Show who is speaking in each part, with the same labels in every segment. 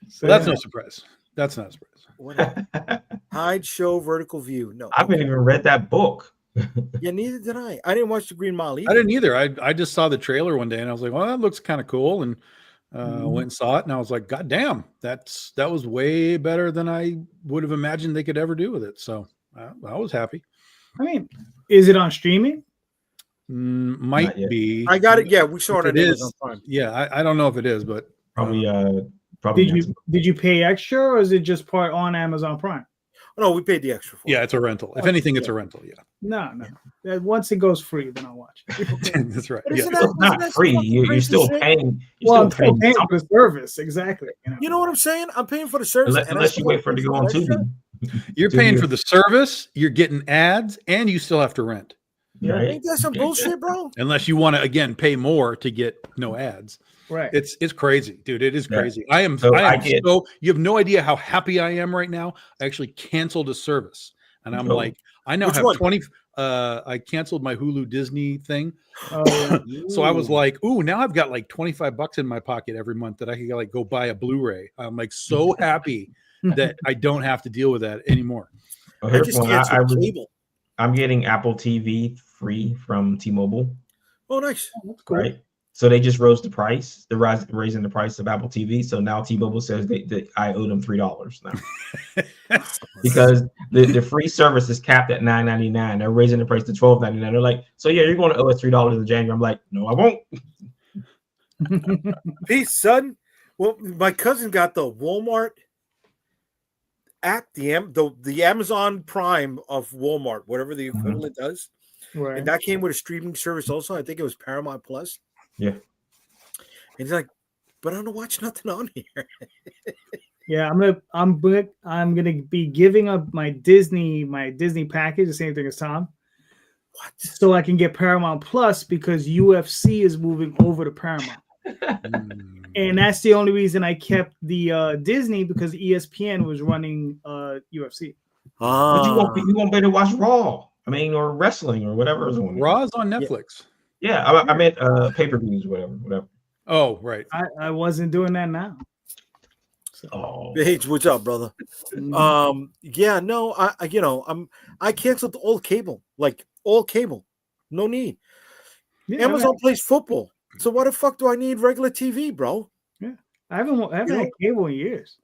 Speaker 1: So that's no surprise. That's not a surprise.
Speaker 2: Whatever. Hide, show, vertical view. No,
Speaker 3: I haven't even read that book.
Speaker 2: Yeah, neither did I. I didn't watch the Green Mile either.
Speaker 1: I didn't either. I just saw the trailer one day and I was like, well, that looks kind of cool. And went and saw it and I was like, God damn, that was way better than I would have imagined they could ever do with it. So I was happy.
Speaker 4: I mean, is it on streaming?
Speaker 1: Might be.
Speaker 2: I got it. Yeah, we saw it on
Speaker 1: Amazon
Speaker 2: Amazon Prime.
Speaker 1: Yeah, I don't know if it is, but
Speaker 3: Probably.
Speaker 4: Did you pay extra or is it just part on Amazon Prime?
Speaker 2: Oh, no, we paid the extra for it.
Speaker 1: yeah, it's a rental. If anything, it's a rental. Yeah,
Speaker 4: No. Once it goes free, then I'll watch it.
Speaker 1: that's right.
Speaker 2: But
Speaker 1: Yeah.
Speaker 2: isn't
Speaker 3: It's not
Speaker 2: that
Speaker 3: free.
Speaker 2: fucking
Speaker 3: You're
Speaker 2: crazy
Speaker 3: still
Speaker 2: shit?
Speaker 3: paying.
Speaker 4: I'm still paying
Speaker 3: something.
Speaker 4: for the service. Exactly.
Speaker 2: You know what I'm saying? I'm paying for the service.
Speaker 3: Unless you wait for it to go on
Speaker 2: extra?
Speaker 3: Tubi.
Speaker 1: You're paying for the service, you're getting ads, and you still have to rent.
Speaker 3: Right?
Speaker 2: Ain't that some bullshit, bro?
Speaker 1: Unless you want to again pay more to get no ads.
Speaker 4: Right.
Speaker 1: It's crazy, dude. It is
Speaker 3: Yeah.
Speaker 1: crazy. I am
Speaker 3: So
Speaker 1: you have no idea how happy I am right now. I actually canceled a service. And I'm like, I now
Speaker 2: Which
Speaker 1: have
Speaker 2: one?
Speaker 1: 20 I canceled my Hulu Disney thing.
Speaker 4: Oh,
Speaker 1: So I was like, ooh, now I've got like $25 in my pocket every month that I can like go buy a Blu-ray. I'm like so happy that I don't have to deal with that anymore.
Speaker 3: Well,
Speaker 2: I
Speaker 3: here's
Speaker 2: just
Speaker 3: one.
Speaker 2: canceled cable.
Speaker 3: I'm getting Apple TV free from T-Mobile.
Speaker 2: Oh, nice.
Speaker 4: that's cool.
Speaker 3: Right. So they just rose the price. They're raising the price of Apple TV. So now T-Mobile says that I owe them $3 now because the free service is capped at $9.99. They're raising the price to $12.99. They're like, so yeah, you're going to owe us $3 in January. I'm like, no, I won't.
Speaker 2: Peace, son. Well, my cousin got the Walmart app, the Amazon Prime of Walmart, whatever the equivalent does.
Speaker 4: Right.
Speaker 2: And that came with a streaming service also. I think it was Paramount Plus.
Speaker 3: Yeah.
Speaker 2: And he's like, but I don't watch nothing on here.
Speaker 4: Yeah, I'm gonna be giving up my Disney package, the same thing as Tom.
Speaker 2: What?
Speaker 4: So I can get Paramount Plus because UFC is moving over to Paramount. And that's the only reason I kept the Disney because ESPN was running UFC.
Speaker 3: But you won't be able to watch Raw. I mean, or wrestling or whatever is on.
Speaker 1: Raw is on Netflix.
Speaker 3: Yeah, I meant pay-per-views, whatever.
Speaker 1: Oh, right.
Speaker 4: I wasn't doing that now.
Speaker 3: Oh,
Speaker 2: H, what's up, brother? Yeah, no, I canceled all cable, like all cable. No need.
Speaker 4: Yeah,
Speaker 2: Amazon plays football. So why the fuck do I need regular TV, bro?
Speaker 4: I haven't had cable in years.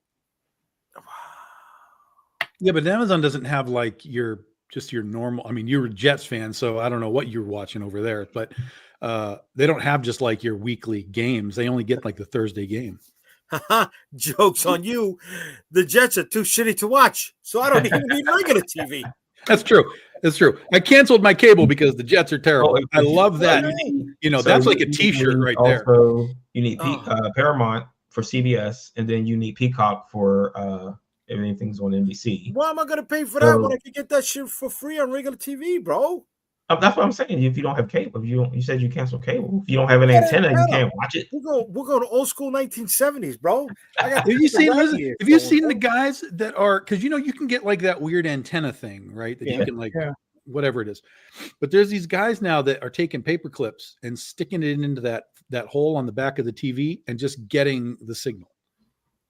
Speaker 1: Yeah, but Amazon doesn't have like your normal. I mean, you're a Jets fan, so I don't know what you're watching over there, but they don't have just like your weekly games. They only get like the Thursday game.
Speaker 2: Joke's on you. The Jets are too shitty to watch, so I don't even need regular TV.
Speaker 1: That's true. That's true. I canceled my cable because the Jets are terrible.
Speaker 3: Oh,
Speaker 1: I love that.
Speaker 3: so
Speaker 1: That's like a T-shirt right there.
Speaker 3: Also, you need Paramount for CBS, and then you need Peacock for everything's on NBC.
Speaker 2: Why am I gonna pay for that when I can get that shit for free on regular TV, bro?
Speaker 3: That's what I'm saying. If you don't have cable, you said you cancel cable. If you don't have an antenna, you can't watch it.
Speaker 2: We're going to old school 1970s, bro.
Speaker 1: Have you seen the guys that are, because you can get like that weird antenna thing, right? That you can like whatever it is. But there's these guys now that are taking paper clips and sticking it into that hole on the back of the TV and just getting the signal.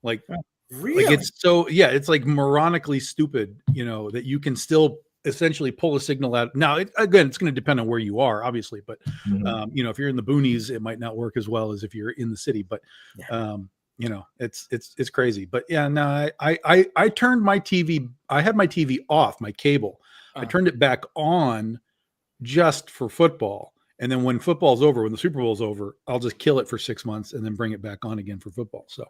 Speaker 1: Like,
Speaker 2: really?
Speaker 1: Like it's it's like moronically stupid, that you can still essentially pull a signal out. Now, it's going to depend on where you are, obviously, but if you're in the boonies, it might not work as well as if you're in the city. But it's crazy. But yeah, no, I turned my TV. I had my TV off, my cable. I turned it back on just for football. And then when the Super Bowl's over, I'll just kill it for 6 months and then bring it back on again for football. So,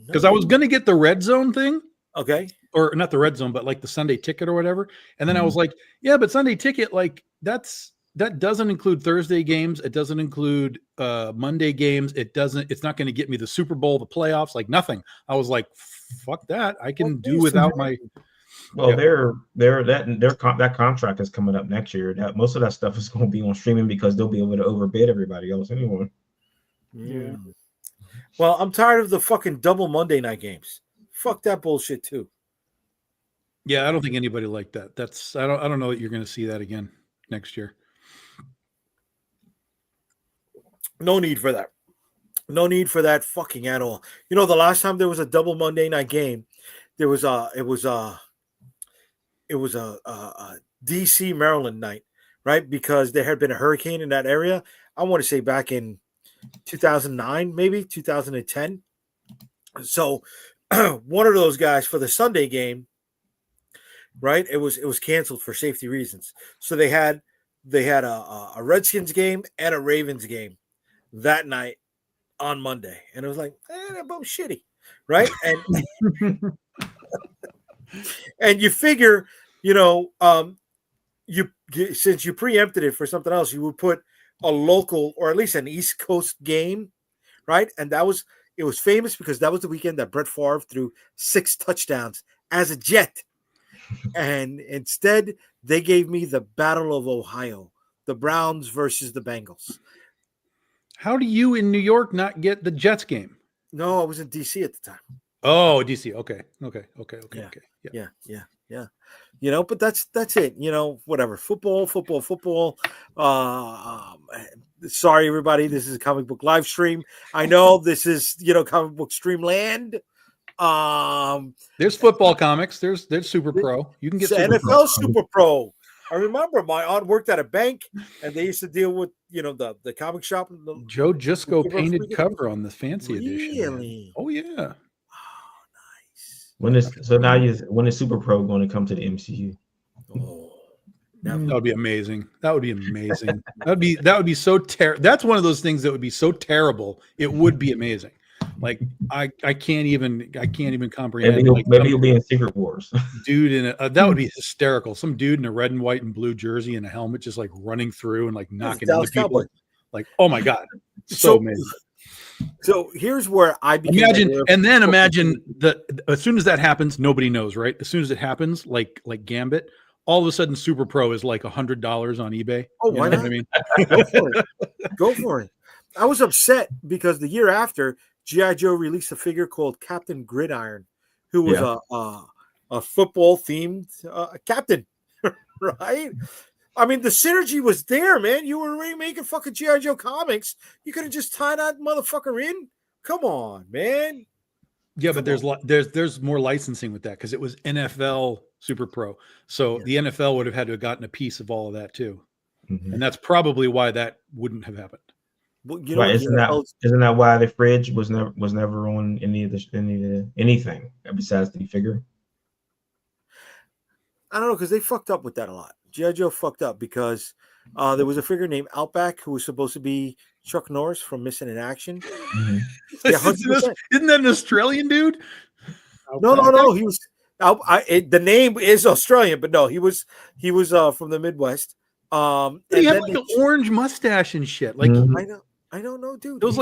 Speaker 1: because I was going to get the Red Zone thing.
Speaker 2: Okay.
Speaker 1: Or not the Red Zone, but like the Sunday Ticket or whatever. And then I was like, yeah, but Sunday Ticket, like that doesn't include Thursday games. It doesn't include Monday games. It's not going to get me the Super Bowl, the playoffs, like nothing. I was like, fuck that. I can do without my.
Speaker 3: Well, that contract is coming up next year. That most of that stuff is going to be on streaming because they'll be able to overbid everybody else anyway.
Speaker 2: Yeah. Well, I'm tired of the fucking double Monday night games. Fuck that bullshit too.
Speaker 1: Yeah, I don't think anybody liked that. I don't know that you're going to see that again next year.
Speaker 2: No need for that. No need for that fucking at all. You know, the last time there was a double Monday night game, there was a DC Maryland night, right? Because there had been a hurricane in that area. I want to say back in 2009, maybe 2010. So one of those guys for the Sunday game, right? It was canceled for safety reasons. So they had a Redskins game and a Ravens game that night on Monday, and it was like, they're both shitty, right? And and you figure, you know, you since you preempted it for something else, you would put a local or at least an East Coast game, right? And it was famous because that was the weekend that Brett Favre threw 6 touchdowns as a Jet. And instead, they gave me the Battle of Ohio, the Browns versus the Bengals.
Speaker 1: How do you in New York not get the Jets game?
Speaker 2: No, I was in DC at the time.
Speaker 1: Oh, DC. Okay.
Speaker 2: Yeah. You know, but that's it. You know, whatever. Football. Sorry, everybody. This is a comic book live stream. I know this is, you know, comic book stream land.
Speaker 1: There's football comics. There's Super Pro. You can get Super
Speaker 2: NFL
Speaker 1: Pro.
Speaker 2: Super Pro. I remember my aunt worked at a bank, and they used to deal with, you know, the comic shop.
Speaker 1: Joe Gisco painted cover on the fancy edition.
Speaker 2: Really?
Speaker 1: Oh yeah.
Speaker 2: Oh, nice.
Speaker 3: When is Super Pro going to come to the MCU?
Speaker 2: Oh,
Speaker 1: that would be amazing. That would be so terrible. That's one of those things that would be so terrible. It would be amazing. Like I can't even comprehend.
Speaker 3: Maybe he'll be in Secret Wars.
Speaker 1: Dude in that would be hysterical. Some dude in a red and white and blue jersey and a helmet just like running through and like knocking into people. Cowboy. Like, oh my god, so amazing.
Speaker 2: So here's where I
Speaker 1: imagine that as soon as that happens, nobody knows, right? As soon as it happens, like Gambit, all of a sudden Super Pro is like $100 on eBay.
Speaker 2: Oh, why not? I mean, go for it. I was upset because the year after, G.I. Joe released a figure called Captain Gridiron, who was a football themed captain, right? I mean, the synergy was there, man. You were already making fucking G.I. Joe comics. You could have just tied that motherfucker in. Come on, man.
Speaker 1: Yeah, but there's more licensing with that because it was NFL Super Pro. So the NFL would have had to have gotten a piece of all of that too. Mm-hmm. And that's probably why that wouldn't have happened.
Speaker 2: Well, you know,
Speaker 3: isn't that why the fridge was never on anything besides the figure?
Speaker 2: I don't know, because they fucked up with that a lot. G.I. Joe fucked up because there was a figure named Outback who was supposed to be Chuck Norris from Missing in Action.
Speaker 1: Mm-hmm. Yeah, isn't that an Australian dude?
Speaker 2: No. He was. The name is Australian, but no, he was from the Midwest.
Speaker 1: He had like an orange mustache and shit. Like
Speaker 2: I don't know, dude.
Speaker 1: That was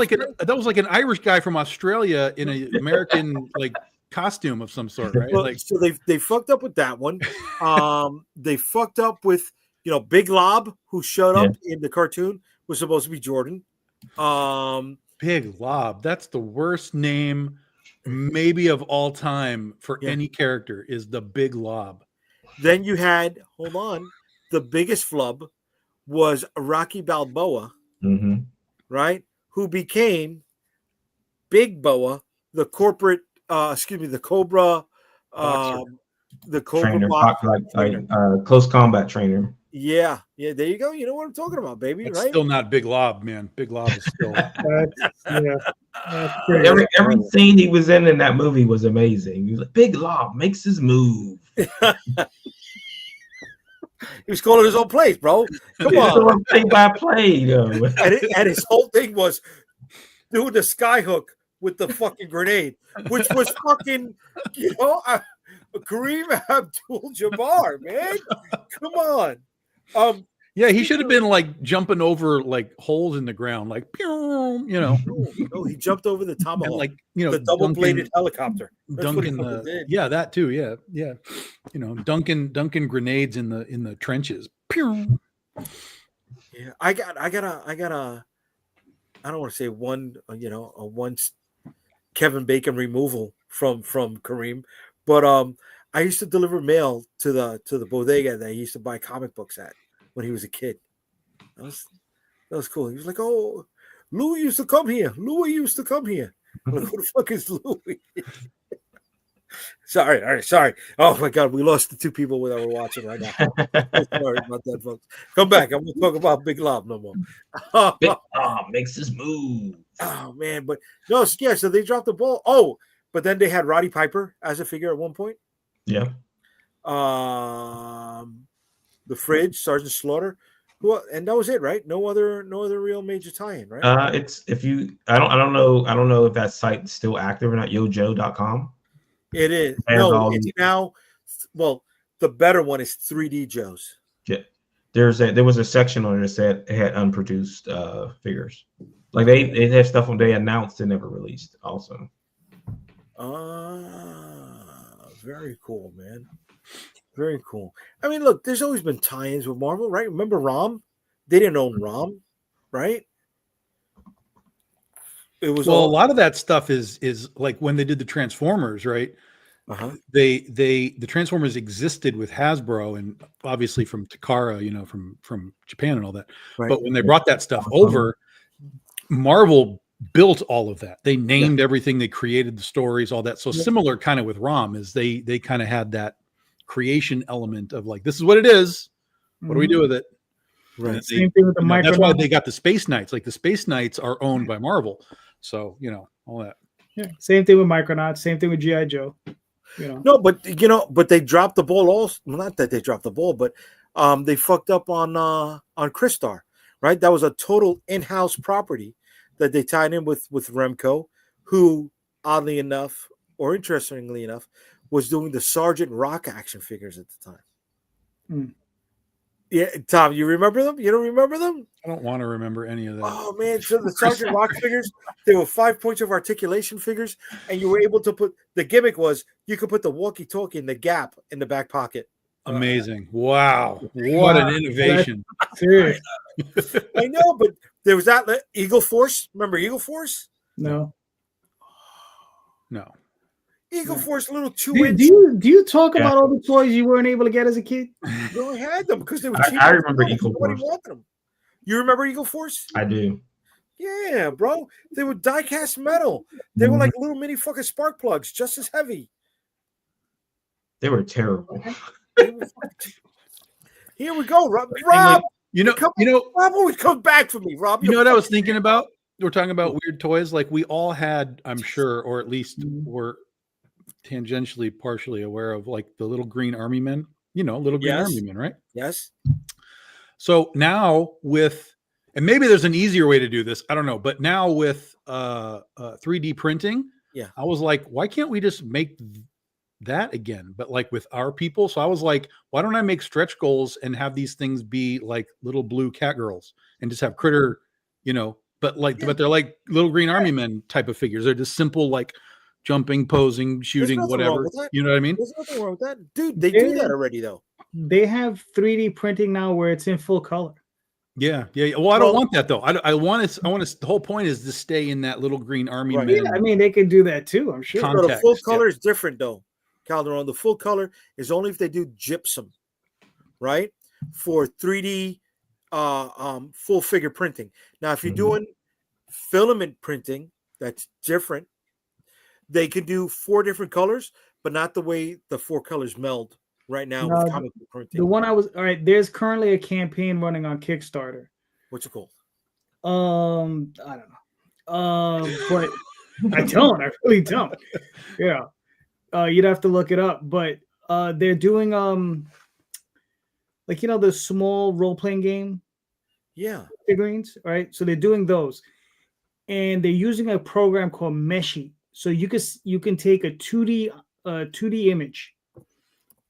Speaker 1: like an Irish guy from Australia in an American like costume of some sort, right?
Speaker 2: Well,
Speaker 1: like,
Speaker 2: so they fucked up with that one. They fucked up with, you know, Big Lob, who showed up in the cartoon, was supposed to be Jordan.
Speaker 1: Big Lob, that's the worst name maybe of all time for any character, is the Big Lob.
Speaker 2: Then you had, the biggest flub was Rocky Balboa, right? Who became Big Boa, the corporate, the Cobra, the Cobra
Speaker 3: trainer,
Speaker 2: trainer.
Speaker 3: Close combat trainer.
Speaker 2: Yeah, there you go. You know what I'm talking about, baby.
Speaker 1: It's
Speaker 2: right?
Speaker 1: Still not Big Lob, man. Big Lob is still.
Speaker 3: Every scene he was in that movie was amazing. He was like, Big Lob makes his move.
Speaker 2: He was calling his own plays, bro. Come on,
Speaker 3: play by play,
Speaker 2: and his whole thing was doing the sky hook with the fucking grenade, which was fucking, you know, Kareem Abdul-Jabbar, man. Come on.
Speaker 1: Yeah, he should have been like jumping over like holes in the ground, like you know.
Speaker 2: No, he jumped over the tomahawk,
Speaker 1: and, like, you know,
Speaker 2: the double-bladed helicopter.
Speaker 1: Dunking that too. Yeah. You know, dunking grenades in the trenches.
Speaker 2: Yeah, I got a. I don't want to say one, you know, a once Kevin Bacon removal from Kareem, but I used to deliver mail to the bodega that he used to buy comic books at when he was a kid. That was cool. He was like, "Oh, Louis used to come here. Louis used to come here. Like, who the fuck is Louis? Sorry, all right, sorry. Oh my god, we lost the two people that we're watching right now. Sorry about that, folks. Come back. I'm gonna talk about Big Lob no more.
Speaker 3: Big Tom makes his move.
Speaker 2: Oh man, but no, yeah. So they dropped the ball. Oh, but then they had Roddy Piper as a figure at one point.
Speaker 3: Yeah.
Speaker 2: The Fridge, Sergeant Slaughter. Well, and that was it, right? No other real major tie-in, right?
Speaker 3: It's if you I don't know if that site's still active or not. Yojo.com.
Speaker 2: It is.
Speaker 3: There's
Speaker 2: No,
Speaker 3: all
Speaker 2: it's
Speaker 3: the-
Speaker 2: now. Well, the better one is 3D Joe's.
Speaker 3: Yeah. There was a section on it that said it had unproduced figures. Like they have stuff when they announced and never released also.
Speaker 2: Very cool, man. Very cool. I mean, look, there's always been tie-ins with Marvel, right? Remember ROM? They didn't own ROM, right? It was
Speaker 1: Well,
Speaker 2: all
Speaker 1: a lot of that stuff is like when they did the Transformers, right?
Speaker 2: uh-huh.
Speaker 1: The Transformers existed with Hasbro and obviously from Takara, from Japan and all that.
Speaker 2: Right.
Speaker 1: But when they brought that stuff over, Marvel built all of that. They named everything, they created the stories, all that. So similar kind of with ROM is they kind of had that creation element of like, this is what it is. What do we do with it?
Speaker 2: Right.
Speaker 1: And
Speaker 4: Same thing with the
Speaker 1: that's why
Speaker 4: Micronauts.
Speaker 1: they got the Space Knights. Like the Space Knights are owned by Marvel. So, all that.
Speaker 4: Yeah. Same thing with Micronauts. Same thing with GI Joe.
Speaker 2: No, but they dropped the ball also. Well, not that they dropped the ball, but they fucked up on Crystar, right? That was a total in-house property that they tied in with Remco, who oddly enough, or interestingly enough, was doing the Sergeant Rock action figures at the time.
Speaker 4: Mm.
Speaker 2: Yeah, Tom, you remember them? You don't remember them?
Speaker 1: I don't want to remember any of that.
Speaker 2: Oh man, so the Sergeant Rock figures, they were 5 points of articulation figures, and you were able to put the gimmick was you could put the walkie-talkie in the gap in the back pocket.
Speaker 1: Amazing. Wow. What an innovation.
Speaker 4: Serious.
Speaker 2: I know, but there was that Eagle Force. Remember Eagle Force?
Speaker 4: No.
Speaker 1: No.
Speaker 2: Eagle Force, little
Speaker 4: Do
Speaker 2: 2-inch.
Speaker 4: you talk about all the toys you weren't able to get as a kid?
Speaker 2: You only had them because they were cheap.
Speaker 3: I remember Eagle
Speaker 2: Nobody
Speaker 3: Force.
Speaker 2: wanted them. You remember Eagle Force?
Speaker 3: I do.
Speaker 2: Yeah, bro. They were die-cast metal. They were like little mini fucking spark plugs, just as heavy.
Speaker 3: They were terrible.
Speaker 2: Here we go, Rob.
Speaker 1: Rob,
Speaker 2: Rob always comes back for me, Rob.
Speaker 1: You know what I was thinking about? We're talking about weird toys. Like we all had, I'm sure, or at least were tangentially, partially aware of, like the little green army men. Little green army men, right?
Speaker 2: Yes.
Speaker 1: So now and maybe there's an easier way to do this. I don't know, but now with 3D printing, I was like, why can't we just make that again, but like with our people? So I was like, why don't I make stretch goals and have these things be like little blue cat girls and just have Critter, but they're like little green army men type of figures. They're just simple, like jumping, posing, shooting, whatever. You know what I mean?
Speaker 2: There's nothing wrong with that, dude. They do that already, though.
Speaker 4: They have 3D printing now where it's in full color.
Speaker 1: Yeah. Well, I don't want that though. I want to. The whole point is to stay in that little green army men.
Speaker 4: Yeah, I mean, they can do that too. I'm sure.
Speaker 2: So the full color is different, though. Calderon, the full color is only if they do gypsum, right? For 3D full figure printing. Now, if you're doing filament printing, that's different. They can do 4 different colors, but not the way the 4 colors meld right now with comic book printing.
Speaker 4: The one all right, there's currently a campaign running on Kickstarter.
Speaker 2: What's it called?
Speaker 4: I don't know. But I really don't. Yeah. You'd have to look it up, but they're doing the small role-playing game figurines, right? So they're doing those, and they're using a program called Meshi. So you can take a 2D image,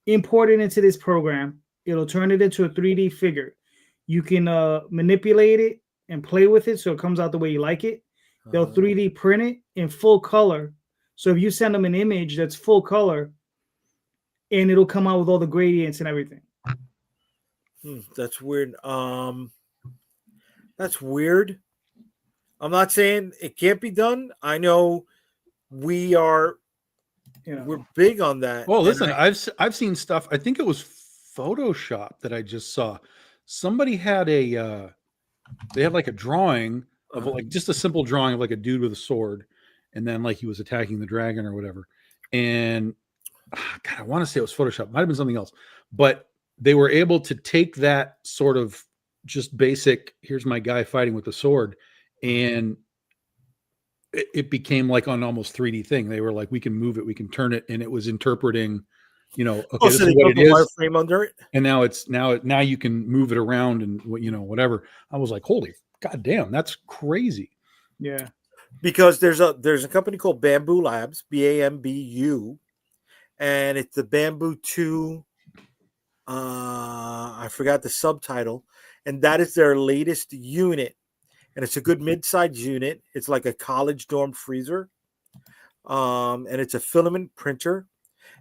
Speaker 4: import it into this program. It'll turn it into a 3D figure. You can manipulate it and play with it so it comes out the way you like it. They'll 3D print it in full color. So if you send them an image that's full color, and it'll come out with all the gradients and everything.
Speaker 2: That's weird. That's weird. I'm not saying it can't be done. I know we're big on that.
Speaker 1: Well, listen, I've seen stuff. I think it was Photoshop that I just saw. Somebody had they had like a drawing of like just a simple drawing of like a dude with a sword, and then like he was attacking the dragon or whatever. And God, I want to say it was Photoshop, might have been something else, but they were able to take that sort of just basic, here's my guy fighting with the sword, and it became like an almost 3D thing. They were like, we can move it, we can turn it, and it was interpreting, okay, this
Speaker 2: so
Speaker 1: is
Speaker 2: they
Speaker 1: what
Speaker 2: built
Speaker 1: it
Speaker 2: a
Speaker 1: is.
Speaker 2: wireframe under it.
Speaker 1: And now you can move it around and whatever. I was like, holy goddamn, that's crazy.
Speaker 4: Yeah.
Speaker 2: Because there's a company called Bamboo Labs, BAMBU, and it's the Bamboo 2. I forgot the subtitle, and that is their latest unit, and it's a good mid-sized unit. It's like a college dorm freezer, and it's a filament printer,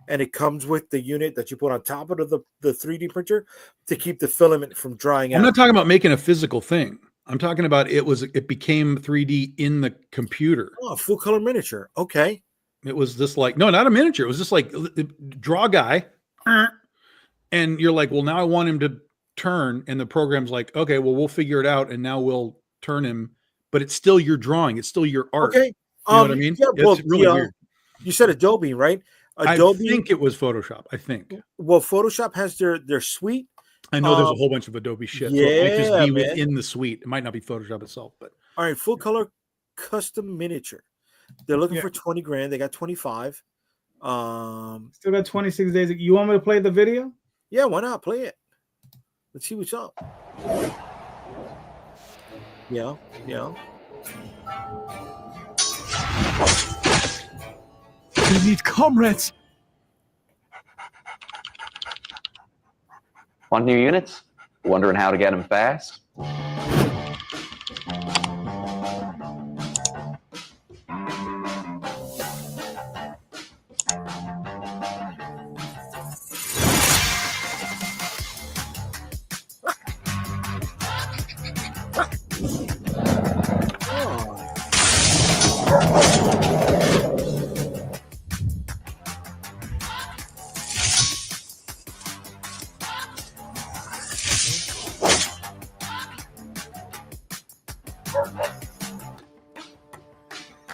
Speaker 2: and it comes with the unit that you put on top of the 3D printer to keep the filament from drying out.
Speaker 1: I'm not talking about making a physical thing. I'm talking about it became 3D in the computer.
Speaker 2: Oh, full color miniature. Okay.
Speaker 1: It was just like, no, not a miniature. It was just like draw a guy. And you're like, well, now I want him to turn. And the program's like, okay, well, we'll figure it out. And now we'll turn him. But it's still your drawing. It's still your art.
Speaker 2: Okay.
Speaker 1: You know what I mean?
Speaker 2: Yeah,
Speaker 1: it's really weird.
Speaker 2: You said Adobe, right? Adobe.
Speaker 1: I think it was Photoshop. I think.
Speaker 2: Well, Photoshop has their suite.
Speaker 1: I know there's a whole bunch of Adobe shit. So it might just be within the suite. It might not be Photoshop itself, but
Speaker 2: all right, full color custom miniature. They're looking for 20 grand. They got 25.
Speaker 4: Still got 26 days. You want me to play the video?
Speaker 2: Yeah, why not? Play it. Let's see what's up. Yeah.
Speaker 5: We need comrades.
Speaker 6: Want new units? Wondering how to get them fast?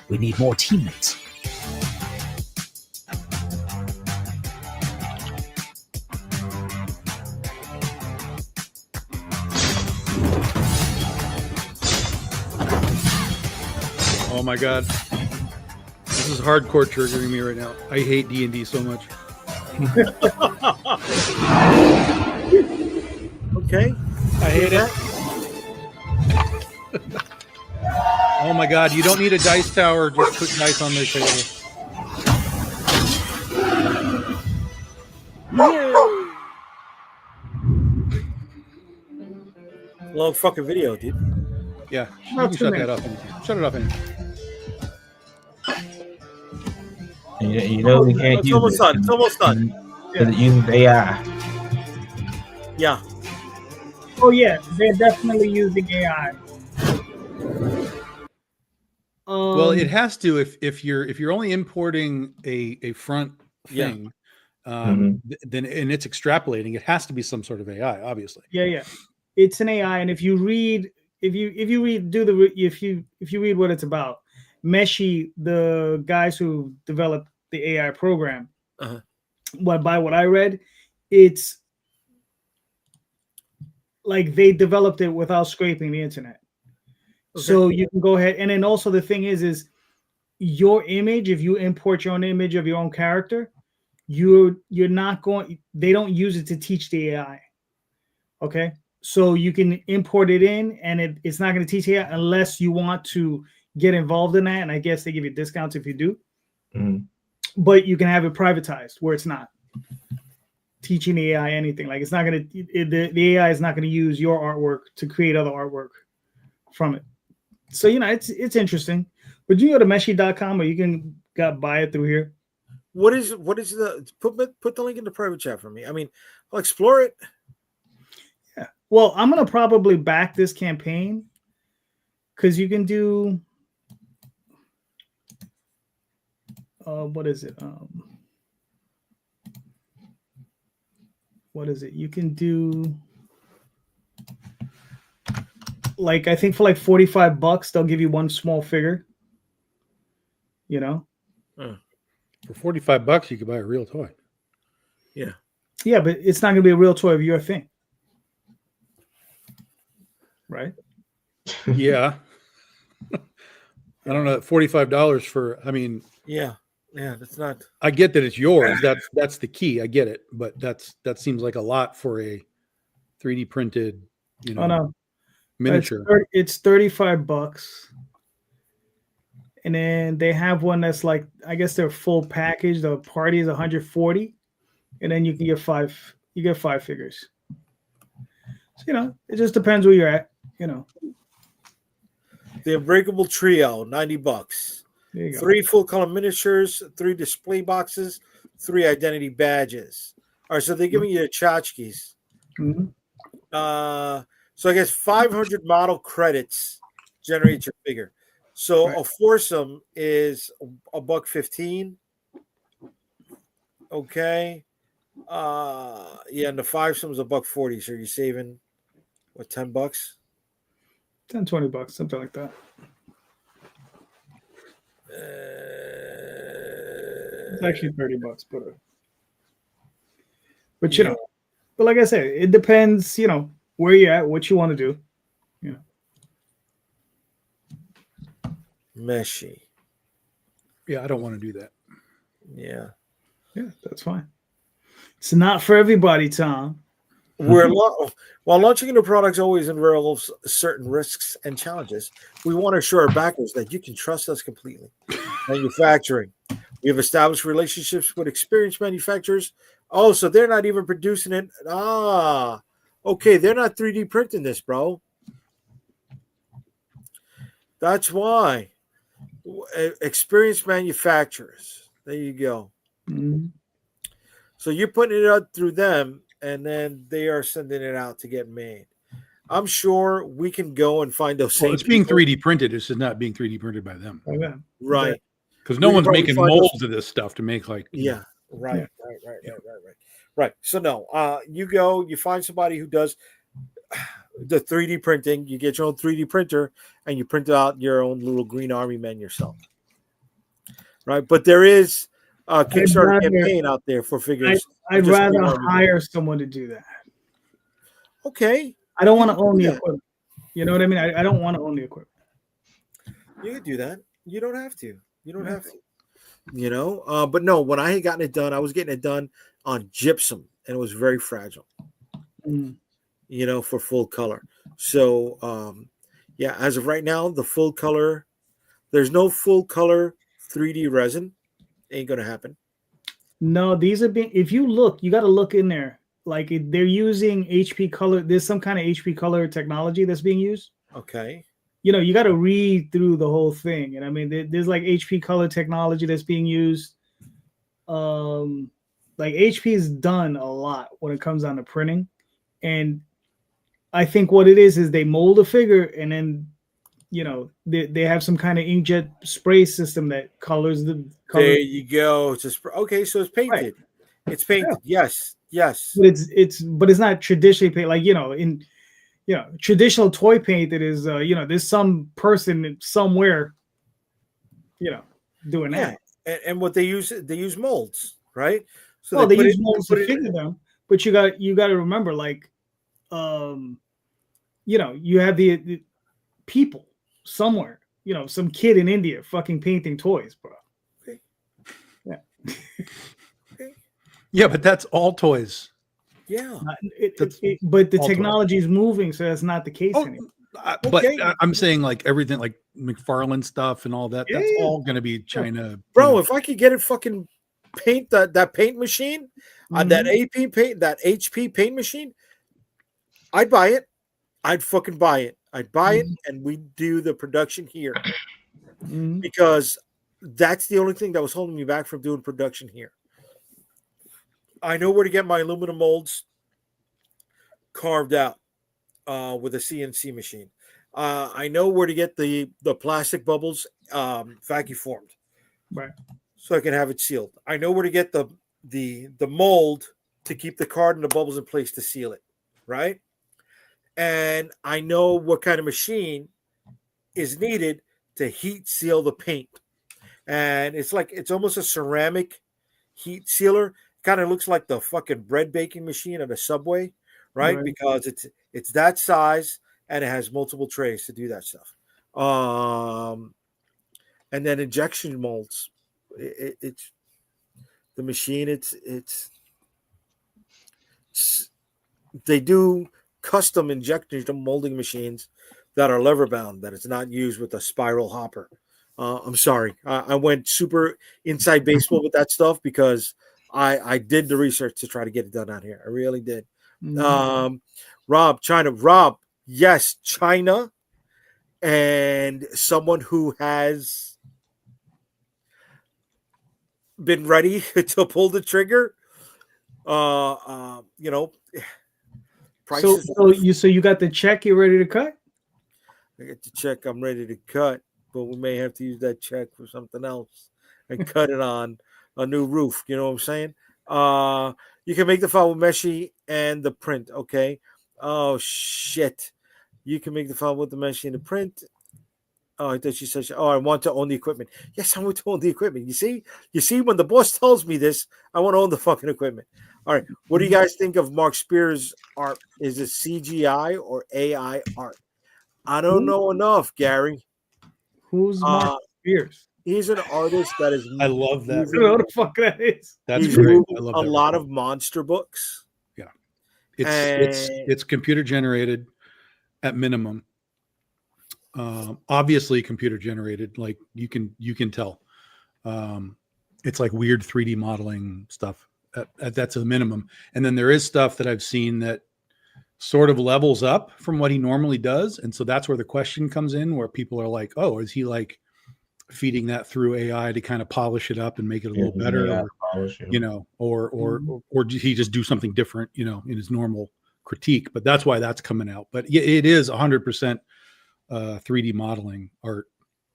Speaker 5: We need more teammates.
Speaker 1: oh my God. This is hardcore triggering me right now. I hate D&D so much.
Speaker 2: Okay.
Speaker 1: I hate it. Oh my God, you don't need a dice tower. Just put dice on their table.
Speaker 2: Long fucking video, dude.
Speaker 1: Yeah, you can shut that off anytime. Shut it off anytime.
Speaker 3: We can't
Speaker 2: It's
Speaker 3: use
Speaker 2: almost
Speaker 3: it.
Speaker 2: done. It's almost done.
Speaker 3: Because it uses AI.
Speaker 2: Yeah.
Speaker 4: Oh yeah, they're definitely using AI.
Speaker 1: Well, it has to if you're only importing a front thing, then and it's extrapolating, it has to be some sort of AI, obviously.
Speaker 4: Yeah. It's an AI, and if you read what it's about, Meshi, the guys who developed the AI program, what I read, it's like they developed it without scraping the internet. Okay. So you can go ahead, and then also the thing is your image. If you import your own image of your own character, you're not going. They don't use it to teach the AI. Okay, so you can import it in, and it's not going to teach AI unless you want to get involved in that. And I guess they give you discounts if you do. But you can have it privatized where it's not teaching the AI anything. Like it's not going to. The AI is not going to use your artwork to create other artwork from it. So, it's interesting, but you can go to Meshi.com or you can buy it through here.
Speaker 2: What is the put the link in the private chat for me? I mean, I'll explore it.
Speaker 4: Yeah. Well, I'm going to probably back this campaign because you can do, what is it? What is it? You can do, like I think for like $45, they'll give you one small figure. You know?
Speaker 1: For $45, you could buy a real toy.
Speaker 2: Yeah.
Speaker 4: Yeah, but it's not gonna be a real toy of your thing. Right?
Speaker 1: Yeah. I don't know. $45 for. I mean,
Speaker 2: Yeah. That's not.
Speaker 1: I get that it's yours. That's the key. I get it, but that seems like a lot for a 3D printed,
Speaker 4: Oh no.
Speaker 1: miniature.
Speaker 4: It's $35. And then they have one that's like, I guess their full package. The party is $140, and then you can get five. You get 5 figures. So, it just depends where you're at.
Speaker 2: The Unbreakable Trio, $90.
Speaker 4: There you go.
Speaker 2: 3 full color miniatures, 3 display boxes, 3 identity badges. All right, so they're giving you tchotchkes.
Speaker 4: Mhm.
Speaker 2: So I guess 500 model credits generates your figure. So
Speaker 4: Right.
Speaker 2: a foursome is $1.15. Okay. Yeah, and the fivesome is $1.40. So you're saving what, $10?
Speaker 4: $10, $20, something like that. It's actually $30, but but like I said, it depends, where you're at, what you want to do.
Speaker 2: Meshy.
Speaker 1: Yeah, I don't want to do that.
Speaker 2: Yeah.
Speaker 4: Yeah, that's fine. It's not for everybody, Tom.
Speaker 2: While launching new products always involves certain risks and challenges, we want to assure our backers that you can trust us completely. Manufacturing. We have established relationships with experienced manufacturers. Oh, so they're not even producing it. Okay. They're not 3D printing this, bro. That's why. Experienced manufacturers. There you go.
Speaker 4: Mhm.
Speaker 2: So you're putting it out through them, and then they are sending it out to get made. I'm sure we can go and find those same
Speaker 1: Well, it's being
Speaker 2: people.
Speaker 1: 3D printed. It's just not being 3D printed by them.
Speaker 4: Okay.
Speaker 2: Right.
Speaker 1: Because no
Speaker 2: We can
Speaker 1: one's
Speaker 2: probably
Speaker 1: making
Speaker 2: find
Speaker 1: molds of this stuff to make like.
Speaker 2: Yeah. Right. Right. So no, you go, you find somebody who does the 3D printing. You get your own 3D printer, and you print out your own little Green Army man yourself. Right. But there is a Kickstarter campaign out there for figures.
Speaker 4: I'd
Speaker 2: just
Speaker 4: rather
Speaker 2: Green Army
Speaker 4: hire someone to do that.
Speaker 2: Okay.
Speaker 4: I don't want to
Speaker 2: can
Speaker 4: own
Speaker 2: do
Speaker 4: the
Speaker 2: that.
Speaker 4: equipment. You know what I mean? I don't want to own the equipment.
Speaker 2: You can do that. You don't have to. Have to. But no, when I had gotten it done, I was getting it done on gypsum, and it was very fragile.
Speaker 4: Mm.
Speaker 2: For full color. So, as of right now, the full color, there's no full color 3D resin. Ain't gonna happen.
Speaker 4: No, these are being. If you look, you got to look in there. Like they're using HP color. There's some kind of HP color technology that's being used.
Speaker 2: Okay.
Speaker 4: You got to read through the whole thing, and I mean, there's like HP color technology that's being used. Like HP's done a lot when it comes down to printing, and I think what it is they mold a figure, and then they have some kind of inkjet spray system that colors the color.
Speaker 2: There you go. It's just okay. So it's painted.
Speaker 4: Right.
Speaker 2: It's painted. Yeah. Yes.
Speaker 4: But it's not traditionally painted like in traditional toy paint. That is there's some person somewhere doing that.
Speaker 2: And what they use molds, right? So
Speaker 4: Well, they use molds to figure them, but you got to remember, like, you have the people somewhere, some kid in India fucking painting toys, bro.
Speaker 2: Okay.
Speaker 4: Yeah.
Speaker 2: Okay.
Speaker 1: Yeah, but that's all toys.
Speaker 2: Yeah.
Speaker 4: But the
Speaker 1: all
Speaker 4: technology is moving, so that's not the case anymore.
Speaker 1: But I'm saying like everything, like McFarlane stuff and all that. That's
Speaker 4: Yeah.
Speaker 1: all going to be China,
Speaker 2: Bro. If I could get it, fucking paint that paint machine, that HP paint machine, I'd buy it. I'd fucking buy it. I'd buy it, and we do the production here because that's the only thing that was holding me back from doing production here. I know where to get my aluminum molds carved out with a CNC machine. I know where to get the plastic bubbles vacuum formed,
Speaker 4: Right.
Speaker 2: so I can have it sealed. I know where to get the mold to keep the card and the bubbles in place to seal it, right? and I know what kind of machine is needed to heat seal the paint. And it's almost a ceramic heat sealer. Kind of looks like the fucking bread baking machine at a Subway, right?
Speaker 4: Right.
Speaker 2: Because it's that size and it has multiple trays to do that stuff. And then injection molds. It's the machine. It's they do custom injection molding machines that are lever bound, that it's not used with a spiral hopper. I'm sorry, I went super inside baseball with that stuff because I did the research to try to get it done out here. I really did. Rob, yes, China, and someone who has been ready to pull the trigger. Prices.
Speaker 4: So you got the check, you're ready to cut?
Speaker 2: I get the check, I'm ready to cut, but we may have to use that check for something else and cut it on a new roof. You know what I'm saying? You can make the file with Meshi and the print. Okay. Oh shit. You can make the file with the Meshi and the print. Oh, I thought she said, I want to own the equipment. Yes, I want to own the equipment. You see, when the boss tells me this, I want to own the fucking equipment. All right. What do you guys think of Mark Spears' art? Is it CGI or AI art? I don't know enough, Gary.
Speaker 4: Who's Mark Spears?
Speaker 2: He's an artist that is.
Speaker 1: I love that.
Speaker 4: I don't know what the fuck that is.
Speaker 1: That's
Speaker 2: he's
Speaker 1: great. I
Speaker 2: moved
Speaker 1: love
Speaker 2: a
Speaker 1: that
Speaker 2: lot
Speaker 1: record.
Speaker 2: of monster books.
Speaker 1: Yeah,
Speaker 2: And-
Speaker 1: it's computer generated at minimum. Obviously computer generated. Like you can tell. It's like weird 3D modeling stuff. That's a minimum. And then there is stuff that I've seen that sort of levels up from what he normally does. And so that's where the question comes in, where people are like, oh, is he like feeding that through AI to kind of polish it up and make it a little better?
Speaker 3: Yeah,
Speaker 1: or,
Speaker 3: polish it.
Speaker 1: you know, or did he just do something different, you know, in his normal critique? But that's why that's coming out. But yeah, it is 100% 3D modeling art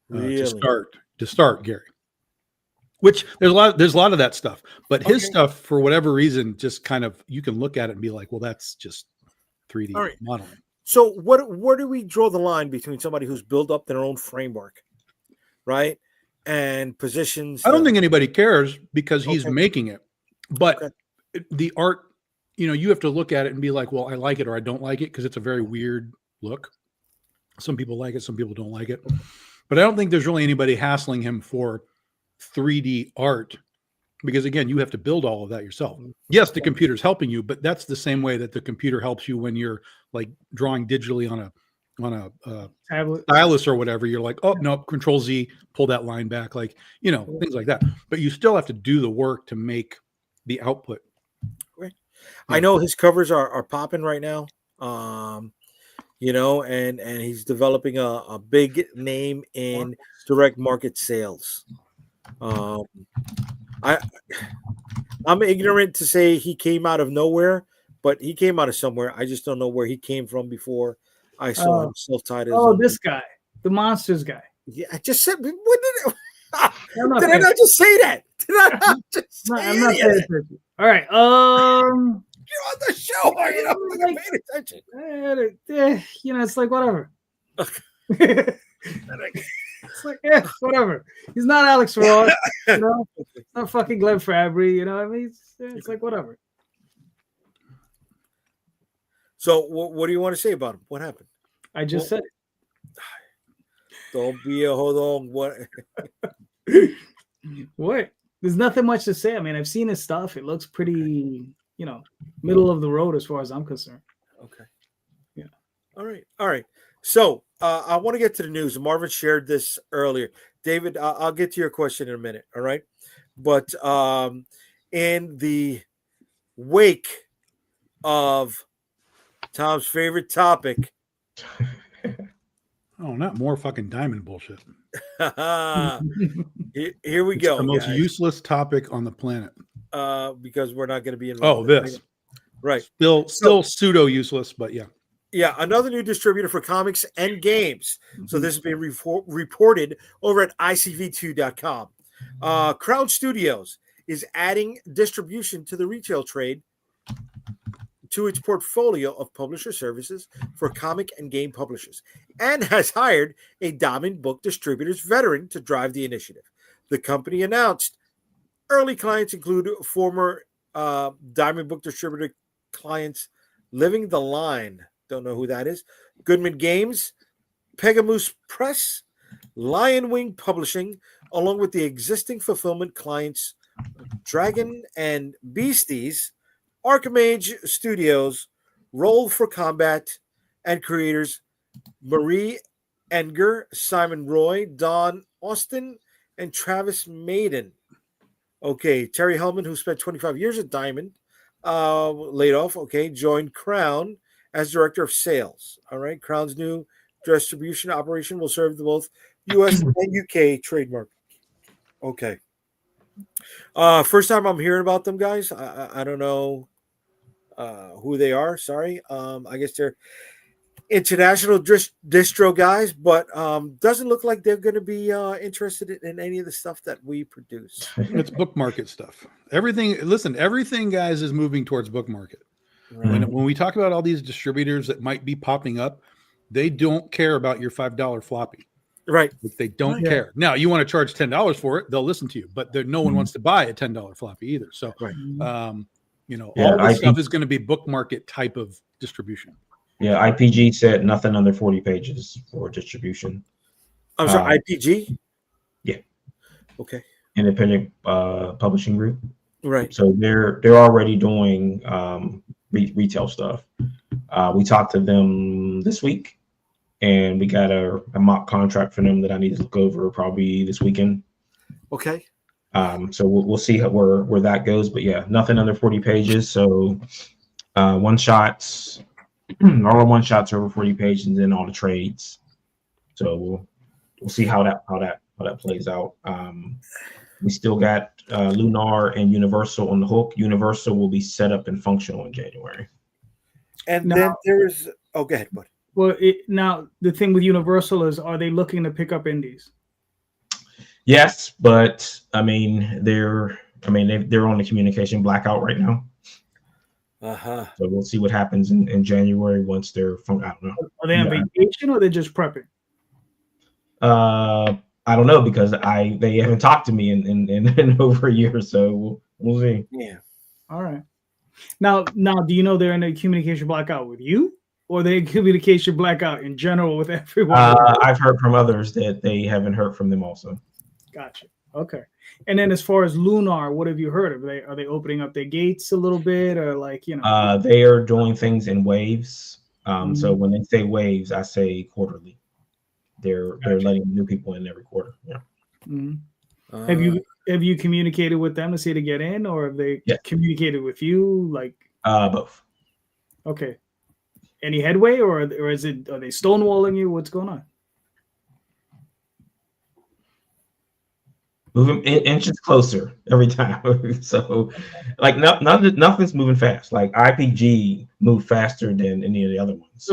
Speaker 2: Really?
Speaker 1: to start, Gary. Which there's a lot of that stuff, but his stuff, for whatever reason, just kind of, you can look at it and be like, well, that's just 3D modeling.
Speaker 2: So where do we draw the line between somebody who's built up their own framework, right, and positions?
Speaker 1: I don't think anybody cares because he's making it, but the art, you know, you have to look at it and be like, well, I like it or I don't like it, because it's a very weird look. Some people like it, some people don't like it, but I don't think there's really anybody hassling him for 3D art, because again, you have to build all of that yourself. Yes, the computer's helping you, but that's the same way that the computer helps you when you're like drawing digitally on a
Speaker 4: tablet,
Speaker 1: stylus or whatever. You're like, oh no, Control Z, pull that line back, like, you know, things like that. But you still have to do the work to make the output.
Speaker 2: Right. I know his covers are popping right now. You know, and he's developing a big name in direct market sales. I'm ignorant to say he came out of nowhere, but he came out of somewhere. I just don't know where he came from before I saw him self-titled.
Speaker 4: Oh, this guy, the Monsters guy.
Speaker 2: Yeah, I just said, what did did I not just say that? Did I not just say
Speaker 4: I'm not paying attention. All right.
Speaker 2: You're on the show. Are you not paying attention?
Speaker 4: You know, it's like whatever. It's like, yeah, whatever. He's not Alex Ross, you know. It's not fucking Glenn Fabry, you know what I mean? It's like whatever.
Speaker 2: So, what do you want to say about him? What happened?
Speaker 4: I just said it.
Speaker 2: Don't be a hold on. What?
Speaker 4: What? There's nothing much to say. I mean, I've seen his stuff. It looks pretty, you know, middle of the road as far as I'm concerned.
Speaker 2: Okay.
Speaker 4: Yeah.
Speaker 2: All right. So I want to get to the news. Marvin shared this earlier. David, I'll get to your question in a minute. All right. But in the wake of Tom's favorite topic.
Speaker 1: Oh, not more fucking diamond bullshit.
Speaker 2: Here we go.
Speaker 1: The most
Speaker 2: guys.
Speaker 1: useless topic on the planet.
Speaker 2: Because we're not going to be involved.
Speaker 1: Oh, this.
Speaker 2: Right.
Speaker 1: Still pseudo useless, but yeah.
Speaker 2: Yeah, another new distributor for comics and games. So this has been reported over at ICV2.com. Crown Studios is adding distribution to the retail trade to its portfolio of publisher services for comic and game publishers, and has hired a Diamond Book Distributors veteran to drive the initiative. The company announced early clients include former Diamond Book Distributor clients Living the Line, don't know who that is, Goodman Games, Pegamoose Press, Lion Wing Publishing, along with the existing fulfillment clients Dragon and Beasties, Archimage Studios, Roll for Combat, and creators Marie Enger, Simon Roy, Don Austin, and Travis Maiden. Okay, Terry Hellman, who spent 25 years at Diamond, laid off, okay, joined Crown as director of sales. All right, Crown's new distribution operation will serve both U.S. and UK trademark. Okay. First time I'm hearing about them, guys. I don't know who they are. Sorry. I guess they're international distro guys, but doesn't look like they're going to be interested in any of the stuff that we produce.
Speaker 1: It's book market stuff. Everything, guys, is moving towards book market. Right. When we talk about all these distributors that might be popping up, they don't care about your $5 floppy.
Speaker 2: Right.
Speaker 1: They don't care. Now, you want to charge $10 for it, they'll listen to you, but no one wants to buy a $10 floppy either. So, all this stuff is going to be book market type of distribution.
Speaker 3: Yeah, IPG said nothing under 40 pages for distribution.
Speaker 2: I'm sorry, IPG?
Speaker 3: Yeah.
Speaker 2: Okay.
Speaker 3: Independent publishing group.
Speaker 2: Right.
Speaker 3: So they're already doing retail stuff. We talked to them this week, and we got a mock contract for them that I need to look over probably this weekend.
Speaker 2: Okay.
Speaker 3: So we'll see where that goes. But yeah, nothing under 40 pages. So one shots. All the one shots over 40 pages, and then all the trades. So we'll see how that plays out. We still got Lunar and Universal on the hook. Universal will be set up and functional in January.
Speaker 2: And then there's go ahead, bud.
Speaker 4: Well, now the thing with Universal is, are they looking to pick up indies?
Speaker 3: Yes, but I mean they're on the communication blackout right now.
Speaker 2: So
Speaker 3: we'll see what happens in January once they're from. I don't know.
Speaker 4: Are they on vacation or they're just prepping?
Speaker 3: I don't know because they haven't talked to me in over a year, so we'll see.
Speaker 2: Yeah.
Speaker 4: All right. Now, do you know they're in a communication blackout with you, or they communication blackout in general with everyone?
Speaker 3: I've heard from others that they haven't heard from them also. Gotcha.
Speaker 4: Okay. And then as far as Lunar, what have you heard of? Are they opening up their gates a little bit, or
Speaker 3: they are doing things in waves. So when they say waves, I say quarterly. They're letting new people in every quarter. Yeah.
Speaker 4: Mm-hmm. Have you communicated with them to see to get in, or have they communicated with you?
Speaker 3: Both.
Speaker 4: Okay. Any headway, or are they stonewalling you? What's going on?
Speaker 3: Moving inches closer every time. So, nothing's moving fast. Like IPG moved faster than any of the other ones.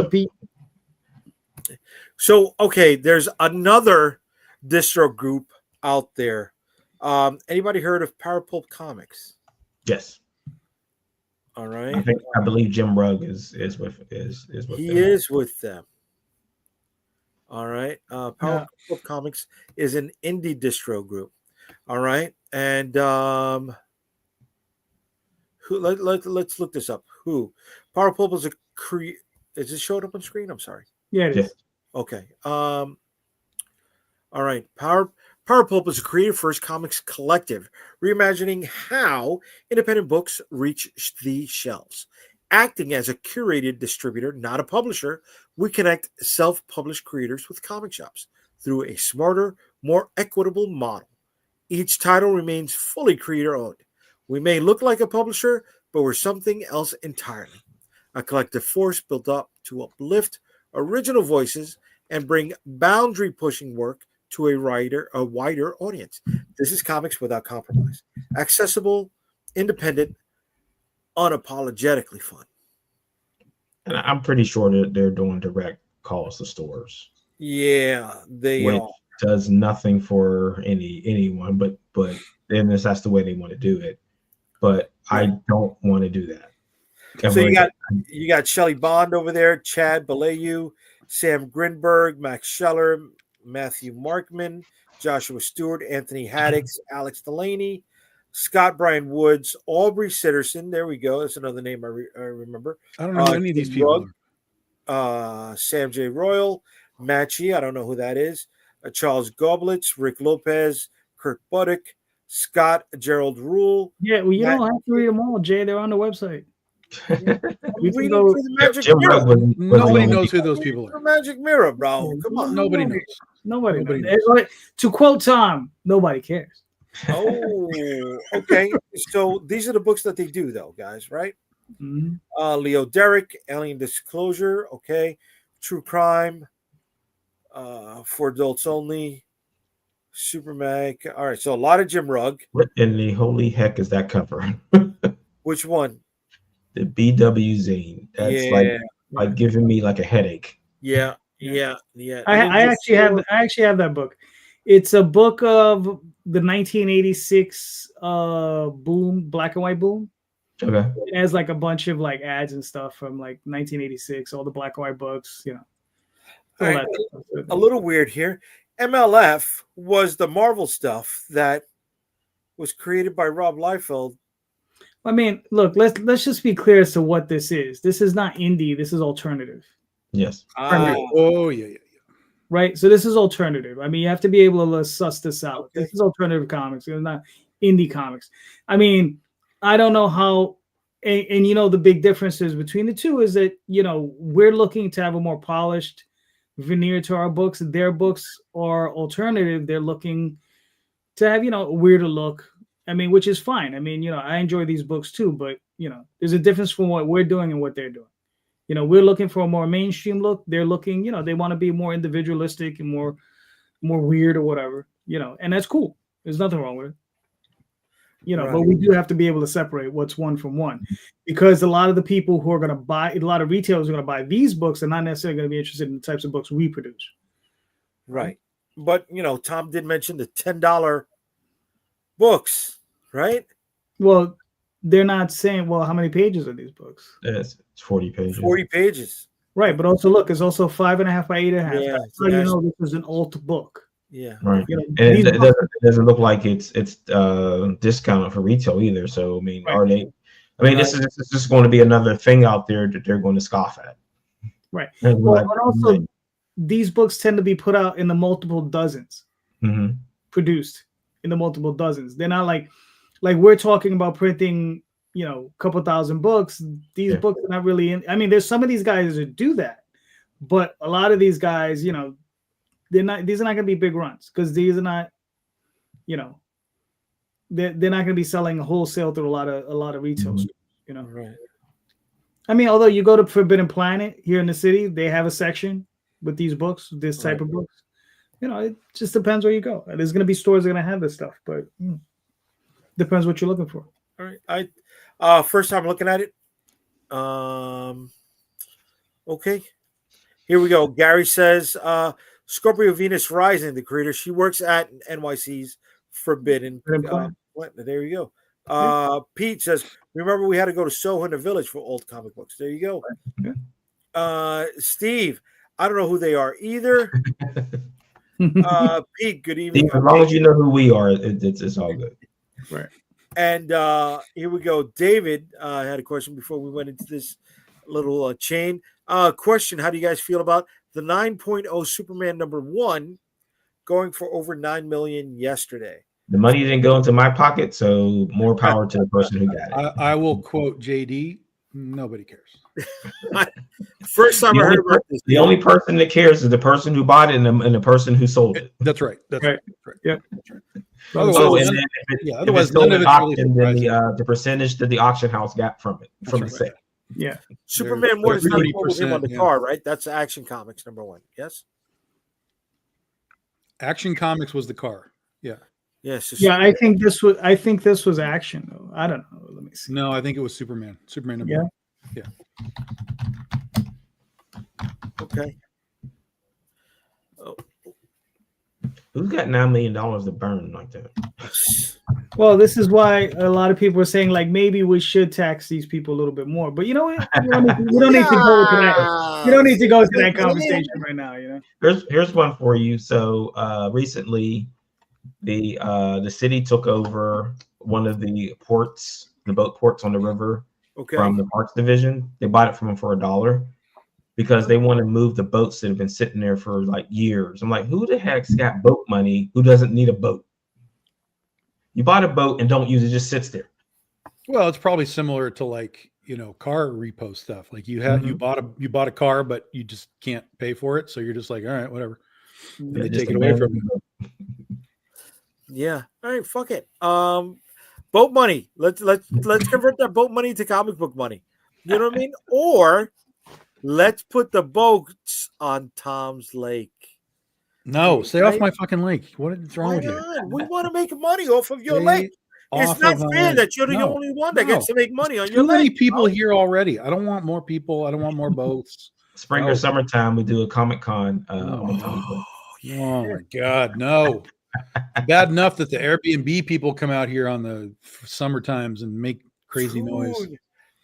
Speaker 2: So okay, there's another distro group out there. Anybody heard of Powerpulp Comics?
Speaker 3: Yes.
Speaker 2: All right.
Speaker 3: I believe Jim Rugg is with
Speaker 2: he
Speaker 3: them.
Speaker 2: is with them. All right. Powerpulp Comics is an indie distro group. All right, and let's look this up. Who Powerpulp is is it showing up on screen? I'm sorry.
Speaker 4: Yeah, it is.
Speaker 2: Okay. All right. Powerpulp is a creative-first comics collective, reimagining how independent books reach the shelves. Acting as a curated distributor, not a publisher, we connect self-published creators with comic shops through a smarter, more equitable model. Each title remains fully creator-owned. We may look like a publisher, but we're something else entirely. A collective force built up to uplift original voices and bring boundary-pushing work to a wider audience. This is comics without compromise. Accessible, independent, unapologetically fun.
Speaker 3: And I'm pretty sure that they're doing direct calls to stores.
Speaker 2: Yeah, they are.
Speaker 3: Does nothing for anyone, but then that's the way they want to do it. But I don't want to do that.
Speaker 2: So you got Shelley Bond over there, Chad Balayu, Sam Grinberg, Max Scheller, Matthew Markman, Joshua Stewart, Anthony Haddix, Alex Delaney, Scott Brian Woods, Aubrey Sitterson. There we go. That's another name I remember.
Speaker 1: I don't know who any of these people
Speaker 2: are. Sam J. Royal, Matchy. I don't know who that is. Charles Goblitz, Rick Lopez, Kirk Buddick, Scott Gerald Rule.
Speaker 4: Yeah, well, you don't have to read them all, Jay. They're on the website.
Speaker 2: You can go through the magic mirror.
Speaker 1: Nobody knows who those people are.
Speaker 2: The magic mirror, bro. Come on.
Speaker 1: Nobody knows.
Speaker 4: Nobody knows. To quote Tom, nobody cares.
Speaker 2: Oh, okay. So these are the books that they do, though, guys, right?
Speaker 4: Mm-hmm.
Speaker 2: Leo Derrick, Alien Disclosure, okay. True Crime, for adults only. Super Mag. All right, so a lot of Jim Rugg.
Speaker 3: What in the holy heck is that cover?
Speaker 2: Which one?
Speaker 3: The BW zine. That's like giving me like a headache.
Speaker 2: Yeah.
Speaker 4: I actually have that book. It's a book of the 1986 boom, black and white boom.
Speaker 3: Okay.
Speaker 4: It has like a bunch of like ads and stuff from like 1986, all the black and white books, you know.
Speaker 2: All right. A little weird here. MLF was the Marvel stuff that was created by Rob Liefeld.
Speaker 4: I mean, look, let's just be clear as to what this is. This is not indie. This is alternative.
Speaker 3: Yes.
Speaker 1: Oh, yeah.
Speaker 4: Right. So this is alternative. I mean, you have to be able to suss this out. Okay. This is alternative comics. It's not indie comics. I mean, I don't know how, and you know, the big differences between the two is that, you know, we're looking to have a more polished veneer to our books. Their books are alternative. They're looking to have, you know, a weirder look. I mean, which is fine. I mean, you know, I enjoy these books too, but, you know, there's a difference from what we're doing and what they're doing. You know, we're looking for a more mainstream look. They're looking, you know, they want to be more individualistic and more weird or whatever, you know, and that's cool. There's nothing wrong with it. You know, right. But we do have to be able to separate what's one from one, because a lot of the people who are going to buy, a lot of retailers are going to buy these books are not necessarily going to be interested in the types of books we produce.
Speaker 2: Right. But, you know, Tom did mention the $10 books, right?
Speaker 4: Well, they're not saying, well, how many pages are these books?
Speaker 3: It's 40 pages.
Speaker 2: 40 pages.
Speaker 4: Right. But also, look, it's also 5.5 by 8.5.
Speaker 2: Yeah,
Speaker 4: so you know this is an alt book.
Speaker 2: Yeah.
Speaker 3: Right.
Speaker 4: You know,
Speaker 3: and it doesn't look like it's discounted for retail either. So, I mean, right. Are they? I mean, this is just going to be another thing out there that they're going to scoff at.
Speaker 4: Right. Well, but also, these books tend to be put out in the multiple dozens, produced in the multiple dozens. They're not like we're talking about printing, you know, a couple thousand books. These books are not really in. I mean, there's some of these guys that do that, but a lot of these guys, you know, they're not. These are not going to be big runs because these are not, you know, they're not going to be selling wholesale through a lot of retail stores. You know,
Speaker 2: right?
Speaker 4: I mean, although you go to Forbidden Planet here in the city, they have a section with these books, this type of books. You know, it just depends where you go. There's going to be stores that are going to have this stuff, but depends what you're looking for.
Speaker 2: All right, I first time looking at it. Okay, here we go. Gary says, Scorpio Venus Rising, the creator, she works at NYC's Forbidden. There you go. Pete says, remember we had to go to Soho in the Village for old comic books. There you go. Steve, I don't know who they are either. Pete, good evening.
Speaker 3: As long as you know who we are, it's all good.
Speaker 2: Right. And here we go. David had a question before we went into this little chain. Question, how do you guys feel about the 9.0 Superman #1 going for over 9 million yesterday?
Speaker 3: The money didn't go into my pocket, so more power to the person who got it.
Speaker 1: I will quote JayDee. Nobody cares.
Speaker 2: First time I heard about this.
Speaker 3: The only person that cares is the person who bought it and the person who sold it.
Speaker 1: That's right. That's right.
Speaker 4: Yeah.
Speaker 1: Otherwise,
Speaker 3: otherwise none of auction, then the percentage that the auction house got from it, from the sale.
Speaker 4: Yeah.
Speaker 2: Superman 1 is 30% on the car, right? That's Action Comics #1. Yes.
Speaker 1: Action Comics was the car. Yeah.
Speaker 2: Yes.
Speaker 4: Yeah, I think this was Action though. I don't know. Let me see.
Speaker 1: No, I think it was Superman. Superman #1. Yeah.
Speaker 2: Okay.
Speaker 3: Who's got $9 million to burn like that?
Speaker 4: Well, this is why a lot of people are saying like maybe we should tax these people a little bit more. But you know what? We don't need to go to that. We don't need to go to that conversation right now. You know.
Speaker 3: Here's one for you. So recently, the city took over one of the ports, the boat ports on the river from the Parks Division. They bought it from them for $1 because they want to move the boats that have been sitting there for like years. I'm like, who the heck's got boat money who doesn't need a boat? You bought a boat and don't use it, just sits there.
Speaker 1: Well, it's probably similar to like, car repo stuff. Like you bought a car, but you just can't pay for it. So you're just like, all right, whatever. And they take it away from you.
Speaker 2: Yeah. All right, fuck it. Boat money. Let's convert that boat money to comic book money. You know what I mean? Or let's put the boats on Tom's Lake.
Speaker 1: No, stay off my fucking lake. What is wrong with you?
Speaker 2: We want to make money off of your lake. It's not fair that you're the only one that gets to make money on your lake.
Speaker 1: Too many people here already. I don't want more people. I don't want more boats.
Speaker 3: Spring or summertime, we do a Comic-Con.
Speaker 1: Oh my God, no. Bad enough that the Airbnb people come out here on the summer times and make crazy noise.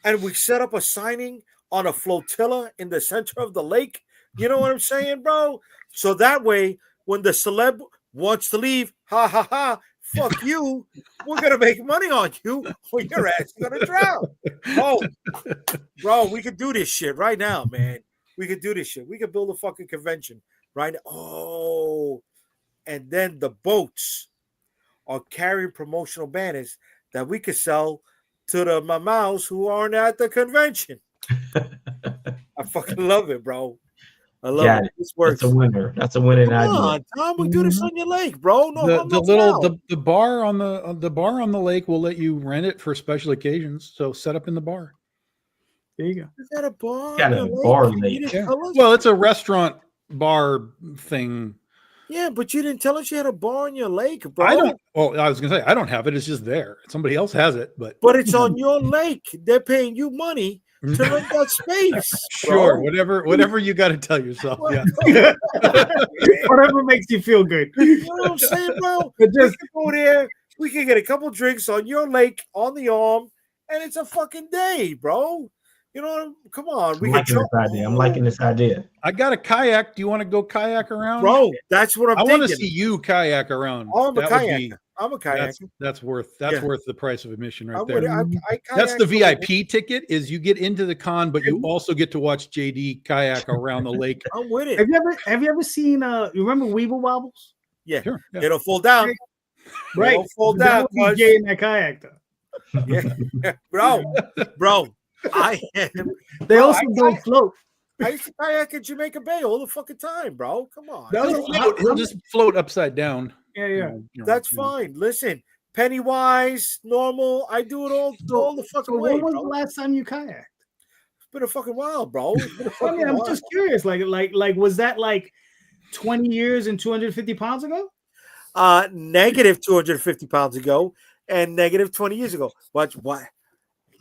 Speaker 2: And we set up a signing on a flotilla in the center of the lake. You know what I'm saying, bro? So that way, when the celeb wants to leave, ha ha ha, fuck you, we're gonna make money on you, or your ass is gonna drown. Bro, we could do this shit right now, man. We could do this shit. We could build a fucking convention right now. Oh, and then the boats are carrying promotional banners that we could sell to the mamas who aren't at the convention. I fucking love it, bro. I love it. This works.
Speaker 3: That's a winner. That's a winning idea.
Speaker 2: Come on, Tom, we do this on your lake, bro. No,
Speaker 1: the bar on the lake will let you rent it for special occasions. So set up in the bar.
Speaker 4: There you go.
Speaker 2: Is that a bar?
Speaker 3: Got a bar lake.
Speaker 1: Yeah. Well, it's a restaurant bar thing.
Speaker 2: Yeah, but you didn't tell us you had a bar on your lake, bro.
Speaker 1: I was gonna say I don't have it. It's just there. Somebody else has it, but
Speaker 2: it's on your lake. They're paying you money to rent that space.
Speaker 1: Sure, whatever you got to tell yourself. Yeah,
Speaker 4: whatever makes you feel good.
Speaker 2: You know what I'm saying, bro? We can go there. We can get a couple drinks on your lake on the arm, and it's a fucking day, bro. You know, come on.
Speaker 3: I'm liking this idea.
Speaker 1: I got a kayak. Do you want to go kayak around?
Speaker 2: Bro, that's what I'm thinking.
Speaker 1: I want to see you kayak around.
Speaker 2: Oh, I'm a kayaker.
Speaker 1: That's worth the price of admission right there.
Speaker 2: I
Speaker 1: that's the VIP ticket. Is you get into the con, but you also get to watch JayDee kayak around the lake.
Speaker 2: I'm with it.
Speaker 4: Have you ever seen you remember Weeble Wobbles?
Speaker 2: Yeah, sure. Yeah. It'll fall down.
Speaker 4: Right.
Speaker 2: It'll fall down.
Speaker 4: Jay in that kayak though.
Speaker 2: Yeah. Bro.
Speaker 4: They also don't float.
Speaker 2: I used to kayak in Jamaica Bay all the fucking time, bro. Come on.
Speaker 1: He'll just float upside down.
Speaker 4: Yeah.
Speaker 2: That's fine. Listen, Pennywise, normal. I do it all the fucking way.
Speaker 4: When was the last time you kayaked?
Speaker 2: It's been a fucking while, bro.
Speaker 4: I'm just curious. Like, was that like 20 years and 250 pounds ago?
Speaker 2: Negative 250 pounds ago and negative 20 years ago.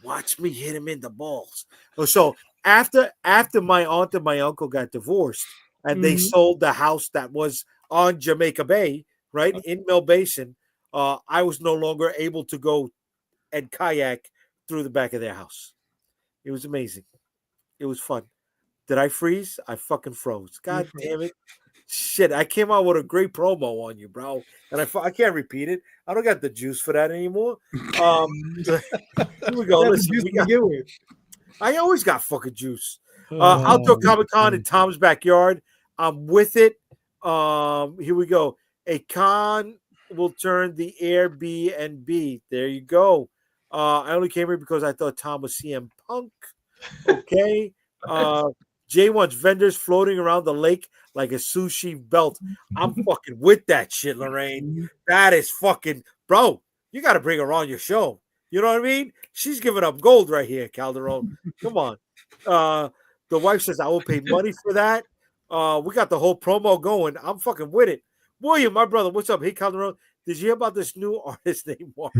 Speaker 2: Watch me hit him in the balls. So after my aunt and my uncle got divorced and they sold the house that was on Jamaica Bay, right, in Mill Basin, I was no longer able to go and kayak through the back of their house. It was amazing. It was fun. Did I freeze? I fucking froze. God damn it. Shit, I came out with a great promo on you, bro. And I can't repeat it. I don't got the juice for that anymore. Here we go. Listen, I always got fucking juice. Outdoor Comic-Con in Tom's backyard. I'm with it. Here we go. A con will turn the Airbnb. There you go. I only came here because I thought Tom was CM Punk. Okay. Jay wants vendors floating around the lake like a sushi belt. I'm fucking with that shit, Lorraine. That is fucking, bro. You got to bring her on your show. You know what I mean? She's giving up gold right here, Calderon. Come on. The wife says, I will pay money for that. We got the whole promo going. I'm fucking with it. William, my brother, what's up? Hey, Calderon, did you hear about this new artist named Mark?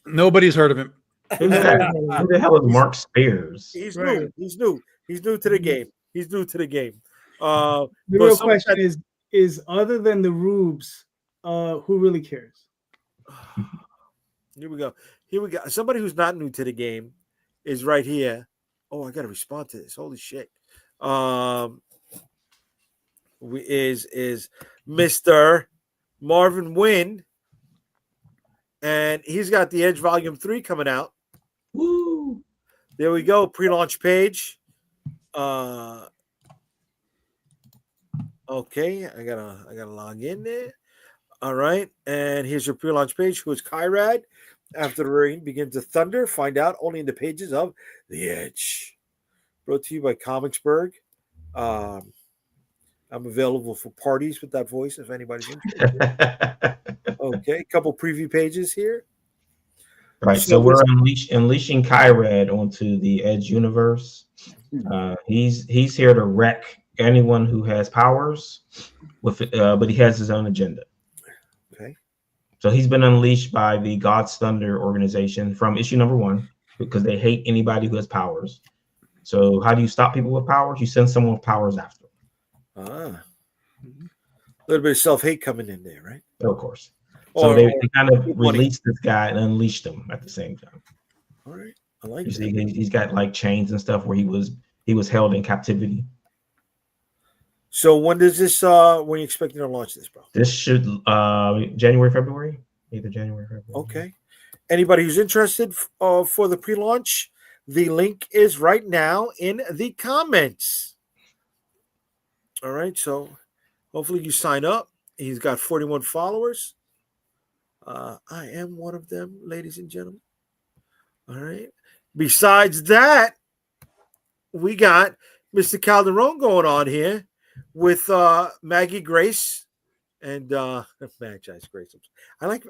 Speaker 1: Nobody's heard of him.
Speaker 3: Who the hell is Mark Spears?
Speaker 2: He's new. He's new. He's new to the game. The
Speaker 4: real question is other than the rubes, who really cares?
Speaker 2: Here we go. Here we go. Somebody who's not new to the game is right here. Oh, I gotta respond to this. Holy shit. Is Mr. Marvin Wynn, and he's got the Edge Volume 3 coming out.
Speaker 3: Woo!
Speaker 2: There we go. Pre-launch page. Okay, I gotta log in there. All right, and here's your pre-launch page. Who is Kyrad? After the rain begins to thunder, find out only in the pages of The Edge. Brought to you by Comicsburg. I'm available for parties with that voice if anybody's interested. Okay, a couple preview pages here.
Speaker 3: Right, so we're unleashing Kyrad onto the Edge universe. He's here to wreck anyone who has powers, but he has his own agenda.
Speaker 2: Okay.
Speaker 3: So he's been unleashed by the God's Thunder organization from issue number 1 because they hate anybody who has powers. So how do you stop people with powers? You send someone with powers after.
Speaker 2: A little bit of self-hate coming in there, right?
Speaker 3: Of course. So they kind of released this guy and unleashed him at the same time.
Speaker 2: All right, I like
Speaker 3: You
Speaker 2: it.
Speaker 3: see, he's got like chains and stuff where he was held in captivity.
Speaker 2: So when does this? When are you expecting to launch this, bro?
Speaker 3: This should January, February, either January, February.
Speaker 2: Okay. Anybody who's interested for the pre-launch, the link is right now in the comments. All right, so hopefully you sign up. He's got 41 followers. I am one of them, ladies and gentlemen. All right. Besides that, we got Mr. Calderon going on here with Maggie Grace and Magi's Grace. I like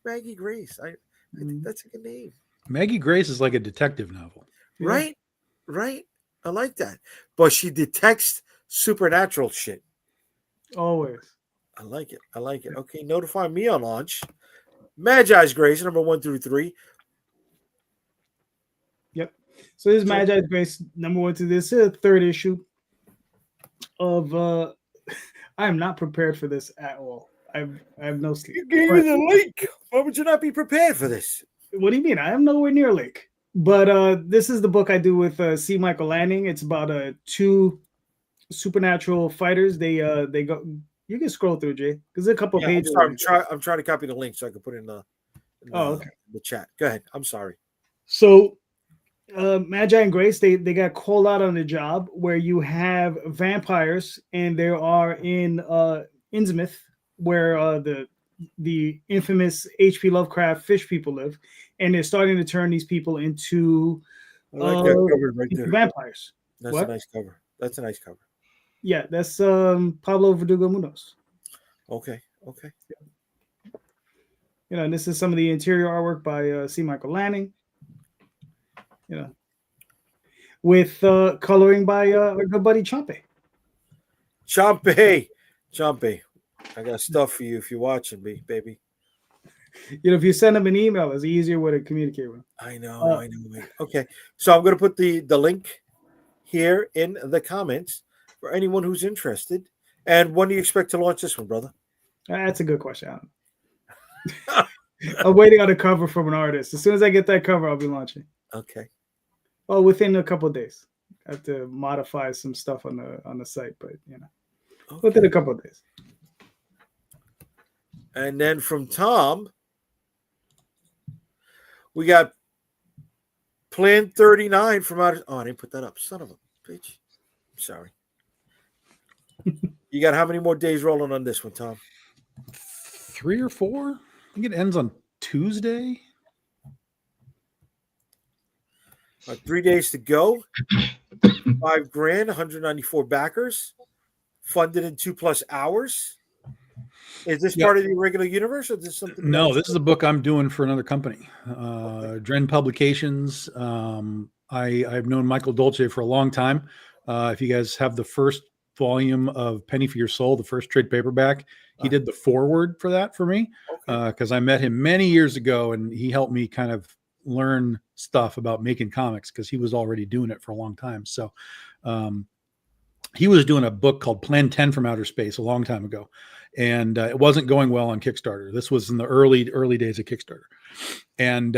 Speaker 2: Maggie Grace. I think that's a good name.
Speaker 1: Maggie Grace is like a detective novel.
Speaker 2: Right? Right. I like that. But she detects supernatural shit.
Speaker 4: Always.
Speaker 2: I like it. I like it. Okay, notify me on launch. Magi's Grace, number 1 through 3.
Speaker 4: Yep. So this is Magi's Grace, number 1 through this is the 3rd issue of I am not prepared for this at all. I have no sleep.
Speaker 2: You gave me the link. Why would you not be prepared for this?
Speaker 4: What do you mean? I am nowhere near a link. But this is the book I do with C. Michael Lanning. It's about 2 supernatural fighters. They go. You can scroll through, Jay, because there's a couple pages.
Speaker 2: I'm trying to copy the link so I can put it in the chat. Go ahead. I'm sorry.
Speaker 4: So Magi and Grace, they got called out on a job where you have vampires, and they are in Innsmouth, where the infamous H.P. Lovecraft fish people live, and they're starting to turn these people into
Speaker 2: I like that cover right there.
Speaker 4: Vampires.
Speaker 2: That's a nice cover. That's a nice cover.
Speaker 4: Yeah, that's Pablo Verdugo Munoz.
Speaker 2: Okay.
Speaker 4: You know, and this is some of the interior artwork by C. Michael Lanning. You know, with coloring by our good buddy Chompe.
Speaker 2: Chompe, I got stuff for you if you're watching me, baby.
Speaker 4: You know, if you send him an email, it's an easier way to communicate with him.
Speaker 2: I know. Okay, so I'm going to put the link here in the comments for anyone who's interested. And when do you expect to launch this one, brother?
Speaker 4: That's a good question. I'm waiting on a cover from an artist. As soon as I get that cover, I'll be launching.
Speaker 2: Okay.
Speaker 4: Well, within a couple of days. I have to modify some stuff on the site, but within a couple of days.
Speaker 2: And then from Tom, we got Plan 39 from out. Oh, I didn't put that up. Son of a bitch. I'm sorry. You got how many more days rolling on this one, Tom?
Speaker 1: 3 or 4. I think it ends on Tuesday.
Speaker 2: 3 days to go. $5,000, 194 backers, funded in 2+ hours. Is this part of the regular universe, or is this something?
Speaker 1: No, this is a book I'm doing for another company, Dren Publications. I've known Michael Dolce for a long time. If you guys have the first volume of Penny for Your Soul, the first trade paperback, he did the foreword for that for me because I met him many years ago, and he helped me kind of learn stuff about making comics because he was already doing it for a long time. So he was doing a book called Plan 10 from Outer Space a long time ago, and it wasn't going well on Kickstarter. This was in the early days of Kickstarter, and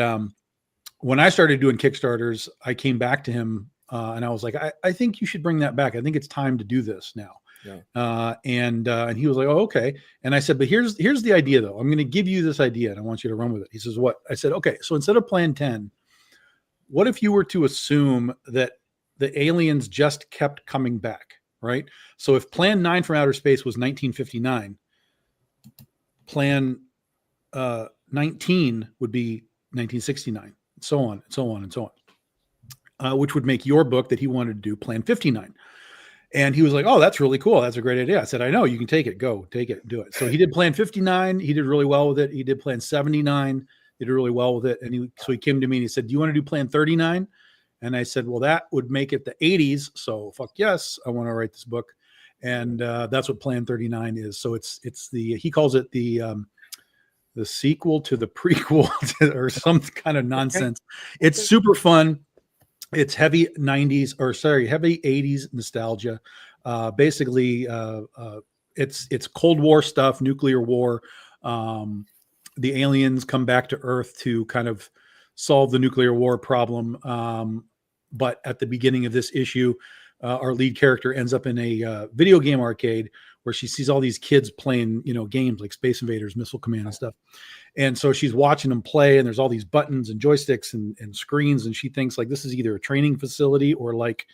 Speaker 1: when I started doing Kickstarters, I came back to him and I was like, I think you should bring that back. I think it's time to do this now.
Speaker 2: Yeah.
Speaker 1: And he was like, oh, okay. And I said, but here's the idea though. I'm going to give you this idea and I want you to run with it. He says, what? I said, okay. So instead of Plan 10, what if you were to assume that the aliens just kept coming back, right? So if Plan 9 from Outer Space was 1959, Plan 19 would be 1969, so on, and so on, and so on, which would make your book that he wanted to do Plan 59. And he was like, oh, that's really cool. That's a great idea. I said, I know, you can take it. Go, take it, do it. So he did Plan 59. He did really well with it. He did Plan 79. He did really well with it. And so he came to me and he said, do you want to do Plan 39? And I said, well, that would make it the 80s. So fuck yes, I want to write this book. And that's what Plan 39 is. So it's he calls it the sequel to the prequel or some kind of nonsense. It's super fun. It's heavy 80s nostalgia. Basically, it's Cold War stuff, nuclear war. The aliens come back to Earth to kind of solve the nuclear war problem. But at the beginning of this issue, our lead character ends up in a video game arcade where she sees all these kids playing, games like Space Invaders, Missile Command and stuff. And so she's watching them play and there's all these buttons and joysticks and screens. And she thinks like this is either a training facility or like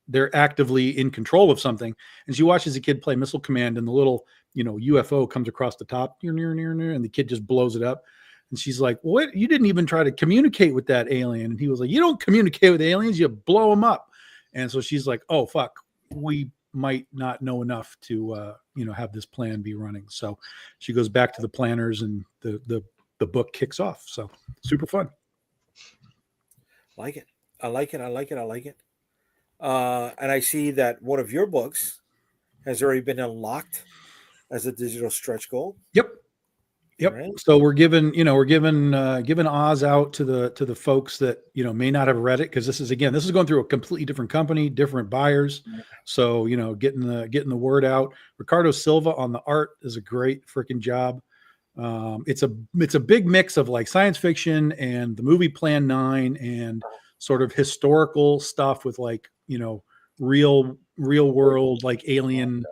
Speaker 1: they're actively in control of something. And she watches a kid play Missile Command and the little, UFO comes across the top and the kid just blows it up. And she's like, what? You didn't even try to communicate with that alien. And he was like, you don't communicate with aliens, you blow them up. And so she's like, oh, fuck, we might not know enough to, have this plan be running. So she goes back to the planners and the book kicks off. So super fun.
Speaker 2: I like it. And I see that one of your books has already been unlocked as a digital stretch goal.
Speaker 1: Yep. Right. So we're giving Oz out to the folks that may not have read it, because this is going through a completely different company, different buyers. So getting the word out. Ricardo Silva on the art is a great freaking job. It's a big mix of like science fiction and the movie Plan 9 and sort of historical stuff with like real world like alien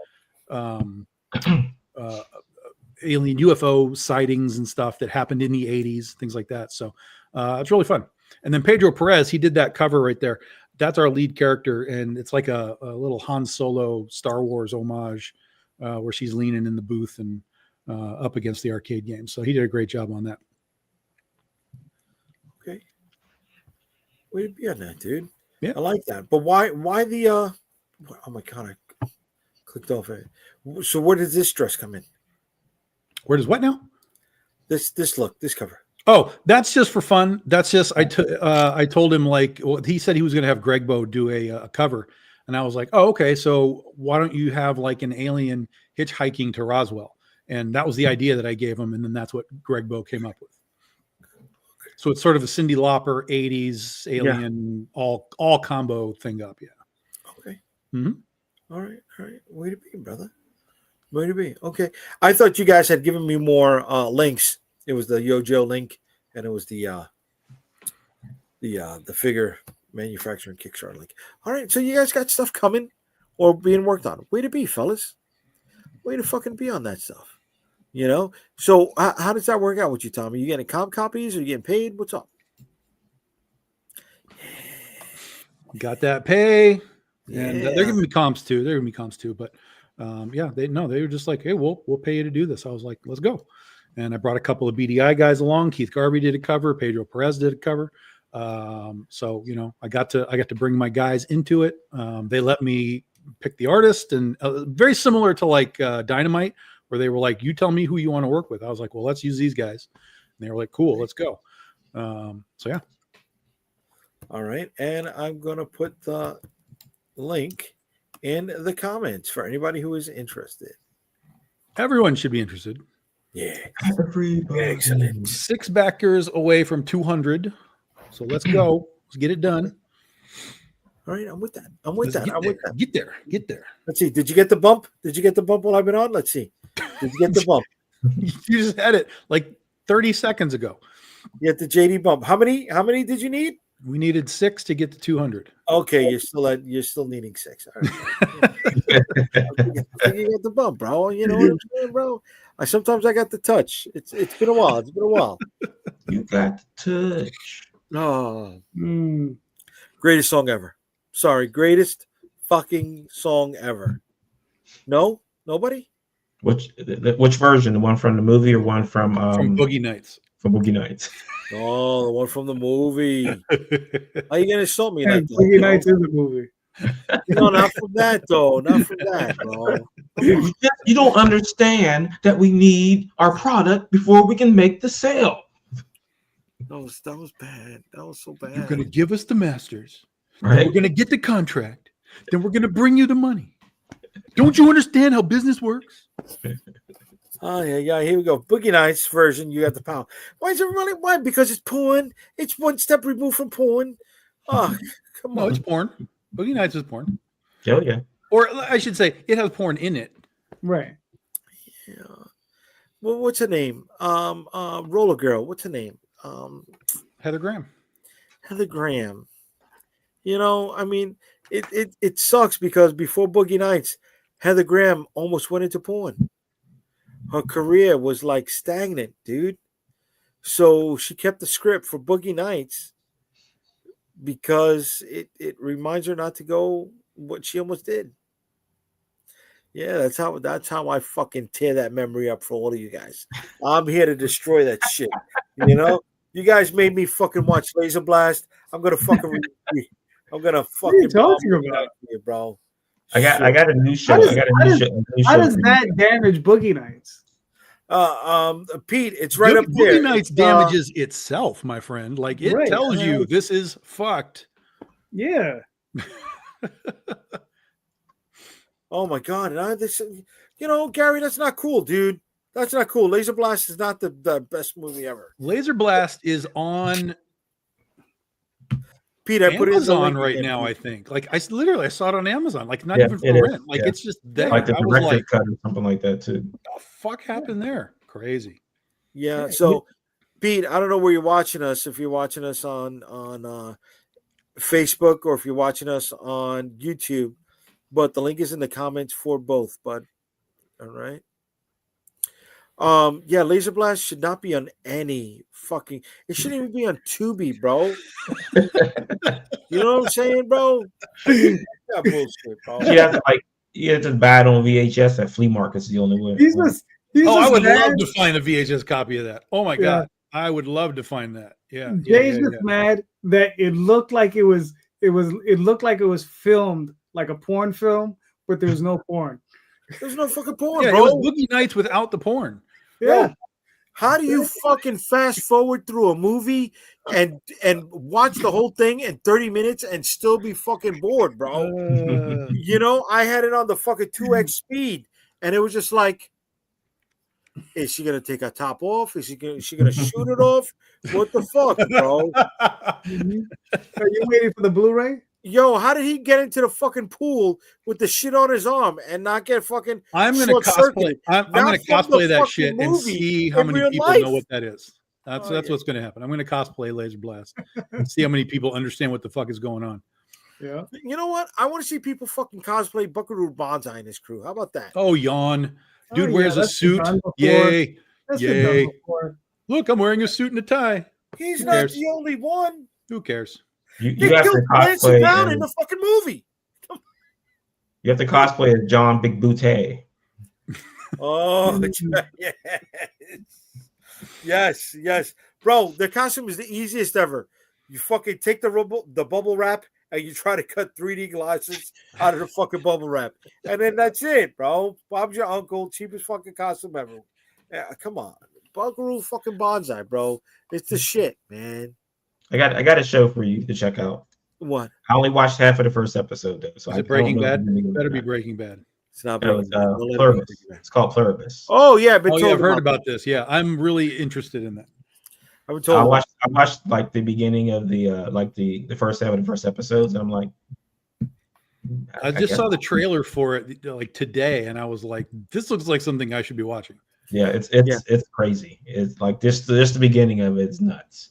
Speaker 1: alien UFO sightings and stuff that happened in the 80s, things like that. So it's really fun. And then Pedro Perez, he did that cover right there. That's our lead character. And it's like a little Han Solo Star Wars homage where she's leaning in the booth and up against the arcade game. So he did a great job on that.
Speaker 2: Okay. Way to be on that, dude.
Speaker 1: Yeah.
Speaker 2: I like that. But why the, oh my God, I clicked off it. So where does this dress come in?
Speaker 1: Where does what now?
Speaker 2: This cover.
Speaker 1: Oh, that's just for fun. That's just I told him he said he was going to have Greg Bo do a cover, and I was like, oh, okay. So why don't you have like an alien hitchhiking to Roswell? And that was the idea that I gave him, and then that's what Greg Bo came up with. So it's sort of a Cyndi Lauper 80s alien all combo thing up. Yeah.
Speaker 2: Okay.
Speaker 1: Mm-hmm.
Speaker 2: All right. Way to be, brother. Way to be. Okay. I thought you guys had given me more links. It was the Yojo link, and it was the figure manufacturing Kickstarter link. All right. So you guys got stuff coming or being worked on. Way to be, fellas. Way to fucking be on that stuff. So how does that work out with you, Tom? Are you getting comp copies? Are you getting paid? What's up?
Speaker 1: Got that pay. And they're giving me comps too. But they were just like, hey, we'll pay you to do this. I was like, let's go. And I brought a couple of BDI guys along. Keith Garvey did a cover. Pedro Perez did a cover. So I got to bring my guys into it. They let me pick the artist, and very similar to like Dynamite, where they were like, you tell me who you want to work with. I was like, well, let's use these guys. And they were like, cool, let's go. So yeah.
Speaker 2: All right. And I'm going to put the link in the comments for anybody who is interested.
Speaker 1: Everyone should be interested.
Speaker 2: Yeah.
Speaker 1: Excellent. 6 backers away from 200. So let's go. Let's get it done.
Speaker 2: All right, I'm with that. I'm with that. I'm with that.
Speaker 1: Get there. Get there.
Speaker 2: Let's see. Did you get the bump? Did you get the bump while I've been on? Let's see. Did you get the bump?
Speaker 1: You just had it like 30 seconds ago.
Speaker 2: You get the JayDee bump. How many did you need?
Speaker 1: We needed 6 to get to 200.
Speaker 2: Okay, you're still needing 6. All right. You got the bump, bro. You know what I'm saying, bro? Sometimes I got the touch. It's been a while. It's been a while.
Speaker 3: You got the touch.
Speaker 2: Oh, greatest song ever. Sorry, greatest fucking song ever. No, nobody.
Speaker 3: Which version? The one from the movie or one from
Speaker 1: Boogie Nights?
Speaker 3: From Boogie Nights.
Speaker 2: Oh, the one from the movie. How you gonna insult me like that?
Speaker 4: Boogie Nights is a movie.
Speaker 2: No, not from that though. Not from that, bro.
Speaker 3: You don't understand that we need our product before we can make the sale.
Speaker 2: That was bad. That was so bad.
Speaker 1: You're going to give us the masters.
Speaker 3: Right?
Speaker 1: Then we're going to get the contract. Then we're going to bring you the money. Don't you understand how business works?
Speaker 2: Oh yeah. Here we go. Boogie Nights version. You got the pound. Why is everybody? Why? Because it's porn. It's one step removed from porn. Oh, come on.
Speaker 1: No, it's porn. Boogie Nights is porn.
Speaker 3: Oh yeah.
Speaker 1: Or I should say, it has porn in it.
Speaker 4: Right.
Speaker 2: Yeah. Well, what's her name? Roller Girl. What's her name?
Speaker 1: Heather Graham.
Speaker 2: Heather Graham. You know, I mean, it sucks because before Boogie Nights, Heather Graham almost went into porn. Her career was like stagnant, dude. So she kept the script for Boogie Nights because it reminds her not to go what she almost did. Yeah, that's how I fucking tear that memory up for all of you guys. I'm here to destroy that shit. You know, you guys made me fucking watch Laser Blast. I'm gonna fucking
Speaker 4: What are you talking about,
Speaker 2: here, bro?
Speaker 3: I got a new show.
Speaker 4: How does,
Speaker 3: I got a
Speaker 4: how
Speaker 3: new
Speaker 4: does,
Speaker 3: show.
Speaker 4: how does that damage Boogie Nights?
Speaker 2: Pete, it's right up
Speaker 1: Boogie
Speaker 2: there.
Speaker 1: Nights damages itself, my friend. Like it
Speaker 4: Right.
Speaker 1: tells you this is fucked.
Speaker 4: Yeah.
Speaker 2: Oh my god! And Gary, that's not cool, dude. That's not cool. Laser Blast is not the best movie ever.
Speaker 1: Laser Blast is on
Speaker 2: Pete, I put it in the
Speaker 1: Amazon
Speaker 2: link
Speaker 1: right
Speaker 2: again,
Speaker 1: now.
Speaker 2: Pete.
Speaker 1: I think. Like I saw it on Amazon. Like not
Speaker 3: Yeah,
Speaker 1: even
Speaker 3: it
Speaker 1: for
Speaker 3: is.
Speaker 1: rent. Like
Speaker 3: Yeah.
Speaker 1: it's just there.
Speaker 3: Like the
Speaker 1: I was
Speaker 3: director's
Speaker 1: like,
Speaker 3: cut or something like that too.
Speaker 1: what the fuck happened there? Crazy.
Speaker 2: Yeah. So, Pete, I don't know where you're watching us. If you're watching us on Facebook or if you're watching us on YouTube, but the link is in the comments for both. But all right. Yeah, Laser Blast should not be on any fucking. It shouldn't even be on Tubi, bro. You know what I'm saying, bro? That bullshit, bro.
Speaker 3: You have to buy it on VHS at flea markets. The only way.
Speaker 1: I would love to find a VHS copy of that. Oh my god, I would love to find that. Yeah,
Speaker 4: Jay's just mad that it looked like it was filmed like a porn film, but there's no porn.
Speaker 2: There's no fucking porn,
Speaker 1: Yeah,
Speaker 2: bro.
Speaker 1: it was Boogie Nights without the porn.
Speaker 4: Yeah.
Speaker 2: How do you fucking fast forward through a movie and watch the whole thing in 30 minutes and still be fucking bored, bro? You know, I had it on the fucking 2x speed, and it was just like, is she gonna take her top off? Is she gonna shoot it off? What the fuck, bro?
Speaker 4: Are you waiting for the Blu-ray?
Speaker 2: Yo, how did he get into the fucking pool with the shit on his arm and not get fucking?
Speaker 1: I'm gonna cosplay. I'm gonna cosplay that shit and see how many people know what that is. That's what's gonna happen. I'm gonna cosplay Laser Blast and see how many people understand what the fuck is going on.
Speaker 4: Yeah.
Speaker 2: You know what? I want to see people fucking cosplay Buckaroo Banzai in this crew. How about that?
Speaker 1: Oh, yawn. Dude wears a
Speaker 4: that's been
Speaker 1: suit.
Speaker 4: done before.
Speaker 1: Yay.
Speaker 4: That's been done
Speaker 1: Yay.
Speaker 4: before.
Speaker 1: Look, I'm wearing a suit and a tie.
Speaker 2: He's
Speaker 1: Who
Speaker 2: not
Speaker 1: cares?
Speaker 2: the only one.
Speaker 1: Who cares?
Speaker 3: You
Speaker 2: They
Speaker 3: have to
Speaker 2: killed Clancy
Speaker 3: cosplay.
Speaker 2: Brown in the fucking movie.
Speaker 3: You have to cosplay as John Big Booty.
Speaker 2: Oh, yes, bro. The costume is the easiest ever. You fucking take the bubble wrap and you try to cut 3D glasses out of the fucking bubble wrap, and then that's it, bro. Bob's your uncle, cheapest fucking costume ever. Yeah, come on, Buckaroo fucking Banzai, bro. It's the shit, man.
Speaker 3: I got a show for you to check out.
Speaker 2: What?
Speaker 3: I only watched half of the first episode though. So
Speaker 1: Is
Speaker 3: I
Speaker 1: it Breaking
Speaker 3: don't know
Speaker 1: Bad?
Speaker 3: if it's
Speaker 1: Better be Breaking Bad.
Speaker 2: It's not
Speaker 3: No,
Speaker 2: Breaking
Speaker 3: it's
Speaker 2: Bad. Don't let it be
Speaker 3: Pluribus.
Speaker 2: Breaking Bad.
Speaker 3: It's called Pluribus.
Speaker 2: Oh yeah, I've been
Speaker 1: Oh
Speaker 2: told
Speaker 1: yeah, I've heard
Speaker 2: about
Speaker 1: about this. Yeah, I'm really interested in that.
Speaker 2: I've been told.
Speaker 3: I watched like the beginning of the first half of the first episodes, and I'm like,
Speaker 1: I just saw the trailer for it like today, and I was like, "This looks like something I should be watching."
Speaker 3: Yeah, it's crazy. It's like just the beginning of it's nuts.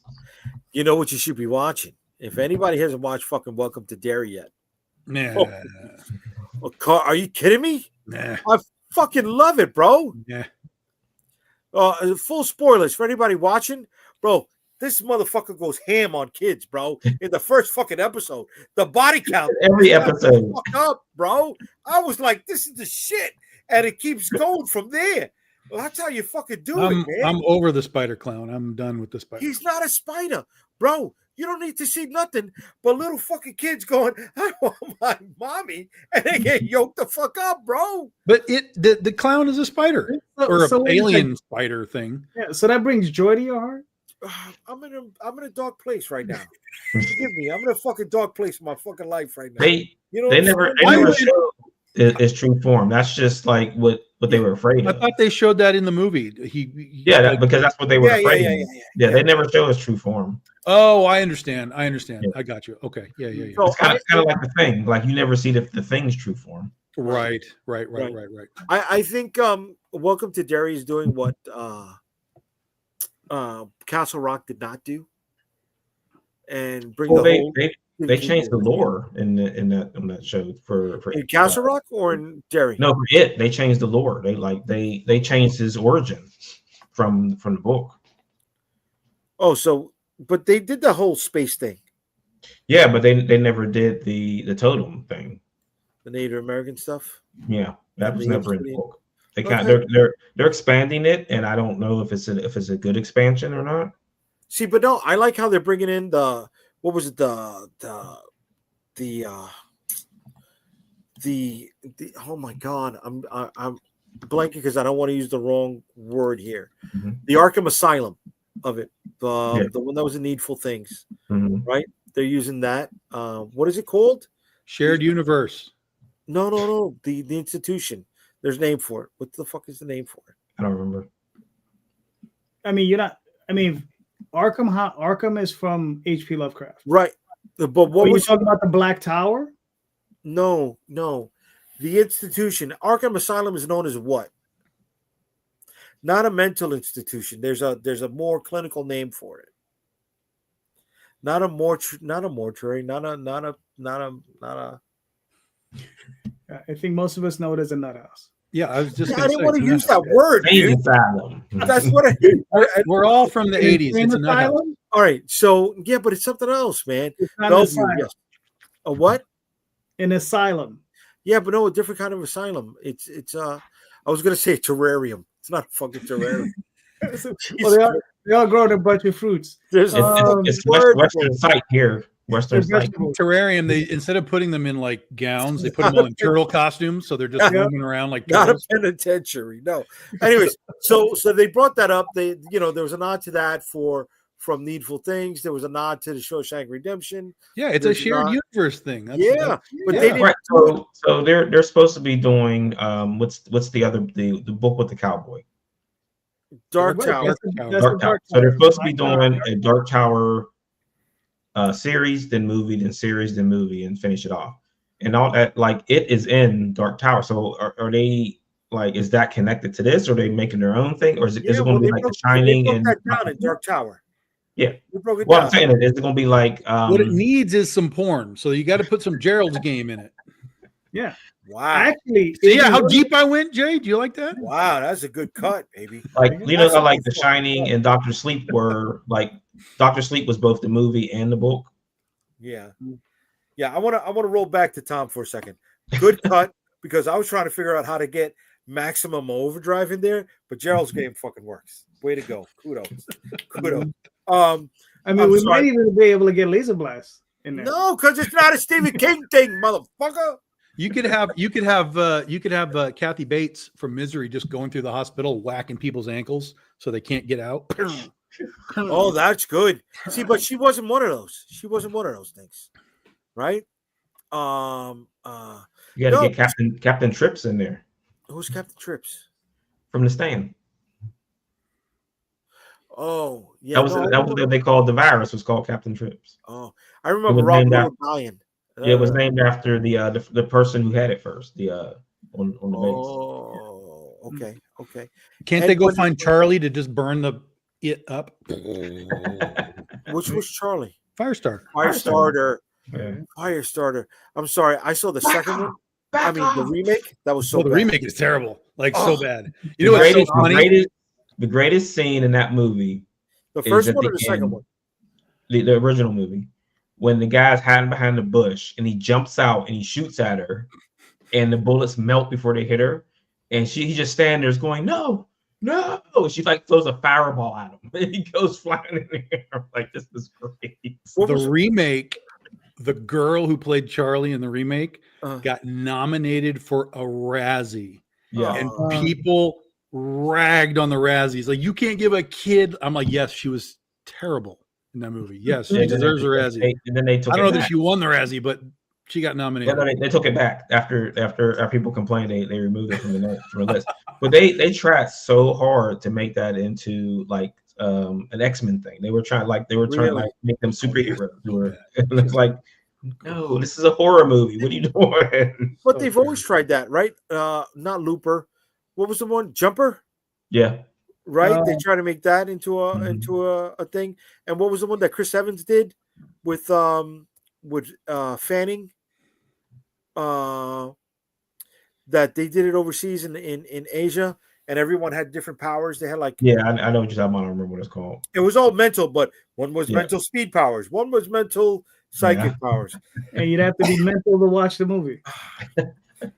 Speaker 2: You know what you should be watching? If anybody hasn't watched fucking Welcome to Derry yet,
Speaker 1: Nah,
Speaker 2: are you kidding me?
Speaker 1: nah,
Speaker 2: I fucking love it, bro.
Speaker 1: yeah.
Speaker 2: Full spoilers for anybody watching, bro. This motherfucker goes ham on kids, bro. In the first fucking episode, the body count
Speaker 3: Every episode,
Speaker 2: fucked up, bro. I was like, this is the shit, and it keeps going from there. Well, that's how you fucking do it, man.
Speaker 1: I'm over the spider clown. I'm done with the spider.
Speaker 2: He's not a spider, bro. You don't need to see nothing but little fucking kids going, I want my mommy, and they get yoked the fuck up, bro.
Speaker 1: But the clown is a spider or an alien spider thing.
Speaker 4: Yeah, so that brings joy to your heart.
Speaker 2: I'm in a dark place right now. Forgive me. I'm in a fucking dark place in my fucking life right now.
Speaker 3: they
Speaker 2: what
Speaker 3: never
Speaker 2: I'm saying?
Speaker 3: show his true form. That's just like what they were afraid
Speaker 1: I
Speaker 3: of.
Speaker 1: thought they showed that in the movie.
Speaker 3: Because that's what they were afraid of.
Speaker 2: Yeah.
Speaker 3: They never show his true form.
Speaker 1: Oh, I understand.
Speaker 3: Yeah.
Speaker 1: I got you. Okay. Yeah.
Speaker 2: So
Speaker 3: It's kind of like the thing. Like you never see the thing's true form.
Speaker 1: Right.
Speaker 2: I think Welcome to Derry is doing what Castle Rock did not do, and bring the whole.
Speaker 3: They changed the lore in that show for
Speaker 2: in Castle Rock or in Derry.
Speaker 3: No, for it they changed the lore. They changed his origin from the book.
Speaker 2: Oh, but they did the whole space thing.
Speaker 3: Yeah, but they never did the totem thing.
Speaker 2: The Native American stuff.
Speaker 3: Yeah, that was never in the book. They they're expanding it, and I don't know if it's a good expansion or not.
Speaker 2: See, but no, I like how they're bringing in the what was it the oh my god, I'm blanking because I don't want to use the wrong word here.
Speaker 3: Mm-hmm.
Speaker 2: The Arkham Asylum of it, the one that was in Needful Things, right? They're using that. What is it called?
Speaker 1: Shared universe.
Speaker 2: No. The institution. There's a name for it. What the fuck is the name for it?
Speaker 3: I don't remember.
Speaker 2: Oh,
Speaker 4: I mean, you're not. I mean, Arkham is from H.P. Lovecraft,
Speaker 2: right? But what
Speaker 4: you
Speaker 2: was
Speaker 4: talking about? The Black Tower?
Speaker 2: No. The institution. Arkham Asylum is known as what? Not a mental institution. There's a more clinical name for it. Not a mortuary. Not a.
Speaker 4: I think most of us know it as a nut house.
Speaker 1: Yeah, I was just.
Speaker 2: I didn't want to use that word. Dude.
Speaker 3: Asylum.
Speaker 2: That's what
Speaker 1: We're all from the 80s. It's a nut house.
Speaker 2: All right, so yeah, but it's something else, man.
Speaker 4: It's not an asylum.
Speaker 2: Yes. A what?
Speaker 4: An asylum.
Speaker 2: Yeah, but no, a different kind of asylum. It's I was gonna say terrarium. It's not a fucking terrarium.
Speaker 4: Well, they all grow a bunch of fruits.
Speaker 2: There's
Speaker 3: It's Western site here. Western site.
Speaker 1: Terrarium. They instead of putting them in like gowns, they put them all in turtle costumes, so they're just moving around like turtles.
Speaker 2: Not a penitentiary. No. Anyways, so they brought that up. There was a nod to that from Needful Things. There was a nod to the Shawshank Redemption.
Speaker 1: Yeah, it's a shared universe thing.
Speaker 2: But
Speaker 1: they
Speaker 2: didn't.
Speaker 3: Right. So they're supposed to be doing what's the book with the cowboy?
Speaker 2: Dark Tower.
Speaker 3: Dark Tower. So they're supposed to be doing a Dark Tower series, then movie, then series, then movie, and finish it off. And all that, like it is in Dark Tower. So are they like, is that connected to this? Or are they making their own thing? Or is it going to be like The Shining and
Speaker 2: that down in Dark Tower?
Speaker 3: Yeah.
Speaker 2: We broke it
Speaker 3: Well,
Speaker 2: down.
Speaker 3: I'm saying is it going to be like
Speaker 1: what it needs is some porn. So you got to put some Gerald's Game in it.
Speaker 4: Yeah.
Speaker 2: Wow.
Speaker 4: Actually,
Speaker 1: See how deep I went, Jay? Do you like that?
Speaker 2: Wow, that's a good cut, baby.
Speaker 3: like how like The Shining and Doctor Sleep were like Doctor Sleep was both the movie and the book.
Speaker 2: Yeah. I want to roll back to Tom for a second. Good cut, because I was trying to figure out how to get maximum overdrive in there, but Gerald's Game fucking works. Way to go. Kudos.
Speaker 4: I mean, we might even be able to get Laser Blast in there.
Speaker 2: No, because it's not a Stephen King thing, motherfucker.
Speaker 1: You could have Kathy Bates from Misery just going through the hospital whacking people's ankles so they can't get out.
Speaker 2: Oh, that's good. See, but she wasn't one of those. She wasn't one of those things, right?
Speaker 3: You got to get Captain Trips in there.
Speaker 2: Who's Captain Trips?
Speaker 3: From The Stand.
Speaker 2: Oh, yeah.
Speaker 3: That was what they called the virus. Was called Captain Trips.
Speaker 2: Oh, I remember Rob Lowe dying
Speaker 3: Yeah, it was named after the person who had it first. On the base.
Speaker 2: Oh, okay, okay.
Speaker 1: Can't
Speaker 2: And
Speaker 1: they go
Speaker 2: when-
Speaker 1: find Charlie to just burn it up?
Speaker 2: Which was Charlie?
Speaker 1: Firestarter.
Speaker 2: Firestarter.
Speaker 3: Yeah.
Speaker 2: Firestarter. I'm sorry, I saw the second one. I mean, the remake. That was so
Speaker 1: Well, the
Speaker 2: bad.
Speaker 1: remake is terrible, like so
Speaker 2: Oh,
Speaker 1: bad. You know what's so funny?
Speaker 3: The greatest scene in that movie
Speaker 2: The
Speaker 3: is
Speaker 2: first
Speaker 3: at
Speaker 2: one or
Speaker 3: the
Speaker 2: the second
Speaker 3: end.
Speaker 2: one?
Speaker 3: The original movie, when the guy's hiding behind the bush and he jumps out and he shoots at her, and the bullets melt before they hit her, and he just standing there going, "No, no!" She like throws a fireball at him, and he goes flying in the air. I'm like, this is great.
Speaker 1: The remake, the girl who played Charlie in the remake got nominated for a Razzie.
Speaker 3: Yeah,
Speaker 1: and people ragged on the Razzies. Like, you can't give a kid. I'm like, yes, she was terrible in that movie. Yes, she deserves a Razzie.
Speaker 3: And then they took.
Speaker 1: I don't know that she won the Razzie, but she got nominated.
Speaker 3: Yeah, no, they took it back after people complained. They removed it from the list. But they tried so hard to make that into like an X-Men thing. They were trying to like make them superheroes. And it's like, no, this is a horror movie. What are you doing?
Speaker 2: But they've always tried that, right? Not Looper. What was the one? Jumper.
Speaker 3: Yeah.
Speaker 2: Right. They try to make that into a thing. And what was the one that Chris Evans did with Fanning? That they did it overseas in Asia, and everyone had different powers. They had like
Speaker 3: I know what you're talking about. I don't remember what it's called.
Speaker 2: It was all mental, but one was mental speed powers, one was mental psychic powers.
Speaker 4: And you'd have to be mental to watch the movie.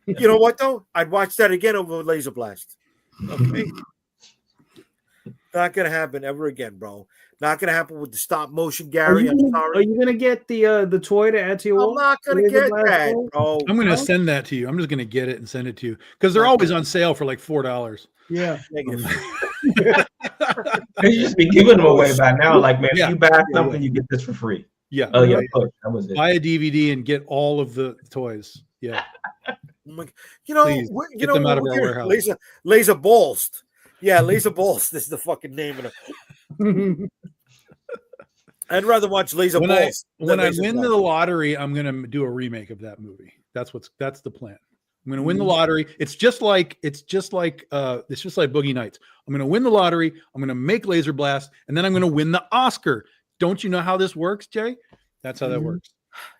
Speaker 2: You know what though? I'd watch that again over Laser Blast. Okay. Not gonna happen ever again, bro. Not gonna happen with the stop motion, Gary. I'm sorry.
Speaker 4: Are you gonna get the toy to add to your wall?
Speaker 2: I'm not gonna get that, bro.
Speaker 1: I'm gonna send that to you. I'm just gonna get it and send it to you because they're always on sale for like $4.
Speaker 4: Yeah.
Speaker 2: Negative.
Speaker 3: They just be giving them away by now. Like, man, if you buy something, you get this for free.
Speaker 1: Yeah.
Speaker 3: Oh yeah, push. That was it.
Speaker 1: Buy a DVD and get all of the toys. Yeah.
Speaker 2: You know,
Speaker 1: Please, get them out of our warehouse.
Speaker 2: Laser Ballst. Yeah, Laser Ballst is the fucking name of it. I'd rather watch Laser Ballst.
Speaker 1: When I win the lottery, I'm gonna do a remake of that movie. That's the plan. I'm gonna win the lottery. It's just like Boogie Nights. I'm gonna win the lottery. I'm gonna make Laser Blast, and then I'm gonna win the Oscar. Don't you know how this works, Jay? That's how that works.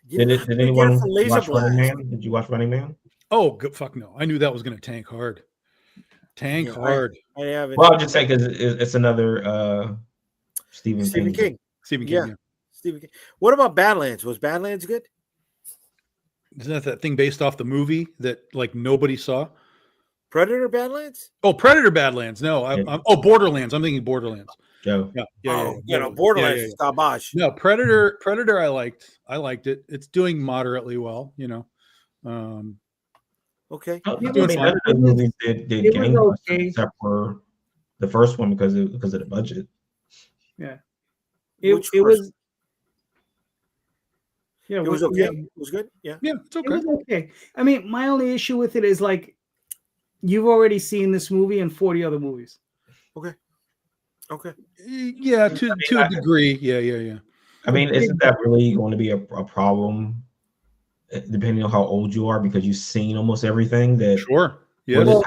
Speaker 3: Did anyone watch Running Man? Did you watch Running Man?
Speaker 1: Oh, fuck no! I knew that was gonna tank hard. Hard.
Speaker 2: I haven't.
Speaker 3: Well, I'll just say because it's another Stephen King.
Speaker 1: Stephen King. Yeah.
Speaker 2: Stephen King. What about Badlands? Was Badlands good?
Speaker 1: Isn't that thing based off the movie that like nobody saw?
Speaker 2: Predator Badlands?
Speaker 1: Oh, Predator Badlands. No, Borderlands. I'm thinking Borderlands.
Speaker 3: Joe.
Speaker 2: Yeah. Borderlands is garbage.
Speaker 1: No, Predator. I liked it. It's doing moderately well.
Speaker 2: Okay.
Speaker 3: I mean, none of the movies did gangbusters except for the first one because of the budget.
Speaker 4: Yeah. It was. Yeah,
Speaker 2: it was okay. It was good. Yeah.
Speaker 1: Yeah, it's okay.
Speaker 4: It was okay. I mean, my only issue with it is like you've already seen this movie and 40 other movies.
Speaker 2: Okay.
Speaker 1: Yeah, to a degree. Yeah.
Speaker 3: I mean, isn't that really going to be a problem depending on how old you are because you've seen almost everything that
Speaker 1: sure. Yeah.
Speaker 3: Well,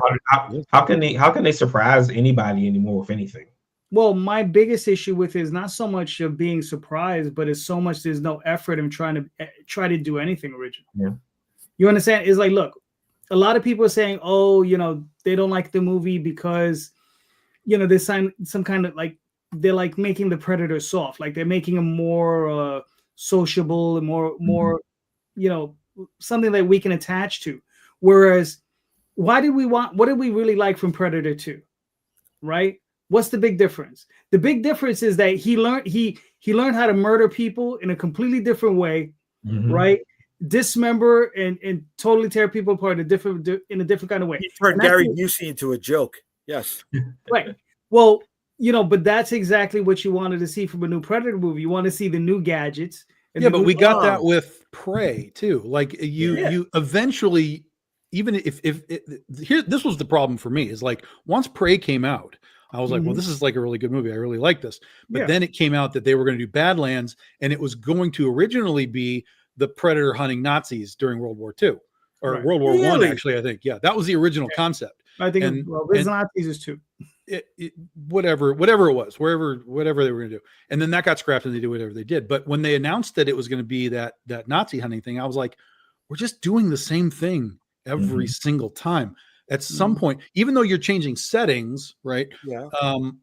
Speaker 3: how can they surprise anybody anymore with anything?
Speaker 4: Well, my biggest issue with it is not so much of being surprised, but it's so much there's no effort in trying to do anything original.
Speaker 3: Yeah.
Speaker 4: You understand? It's like, look, a lot of people are saying, oh, they don't like the movie because, there's some kind of like, they're like making the Predator soft. Like they're making him more sociable and more, something that we can attach to. Whereas what did we really like from Predator 2? Right? What's the big difference? The big difference is that he learned how to murder people in a completely different way, right? Dismember and totally tear people apart in a different kind of way.
Speaker 2: He turned Gary Busey into a joke. Yes.
Speaker 4: Right. Well, but that's exactly what you wanted to see from a new Predator movie. You want to see the new gadgets.
Speaker 1: Yeah, but we got that with Prey too. Like you eventually, even if this was the problem for me is like once Prey came out, I was like, well, this is like a really good movie. I really like this. But then it came out that they were going to do Badlands, and it was going to originally be the Predator hunting Nazis during World War II or
Speaker 4: Right.
Speaker 1: World War One.
Speaker 2: Really?
Speaker 1: Actually, I think that was the original concept.
Speaker 4: I think
Speaker 1: And-
Speaker 4: Riz Nazis is 2.
Speaker 1: Whatever it was, whatever they were going to do, and then that got scrapped and they did whatever they did. But when they announced that it was going to be that Nazi hunting thing, I was like, we're just doing the same thing every single time. At some point, even though you're changing settings, right?
Speaker 2: Yeah.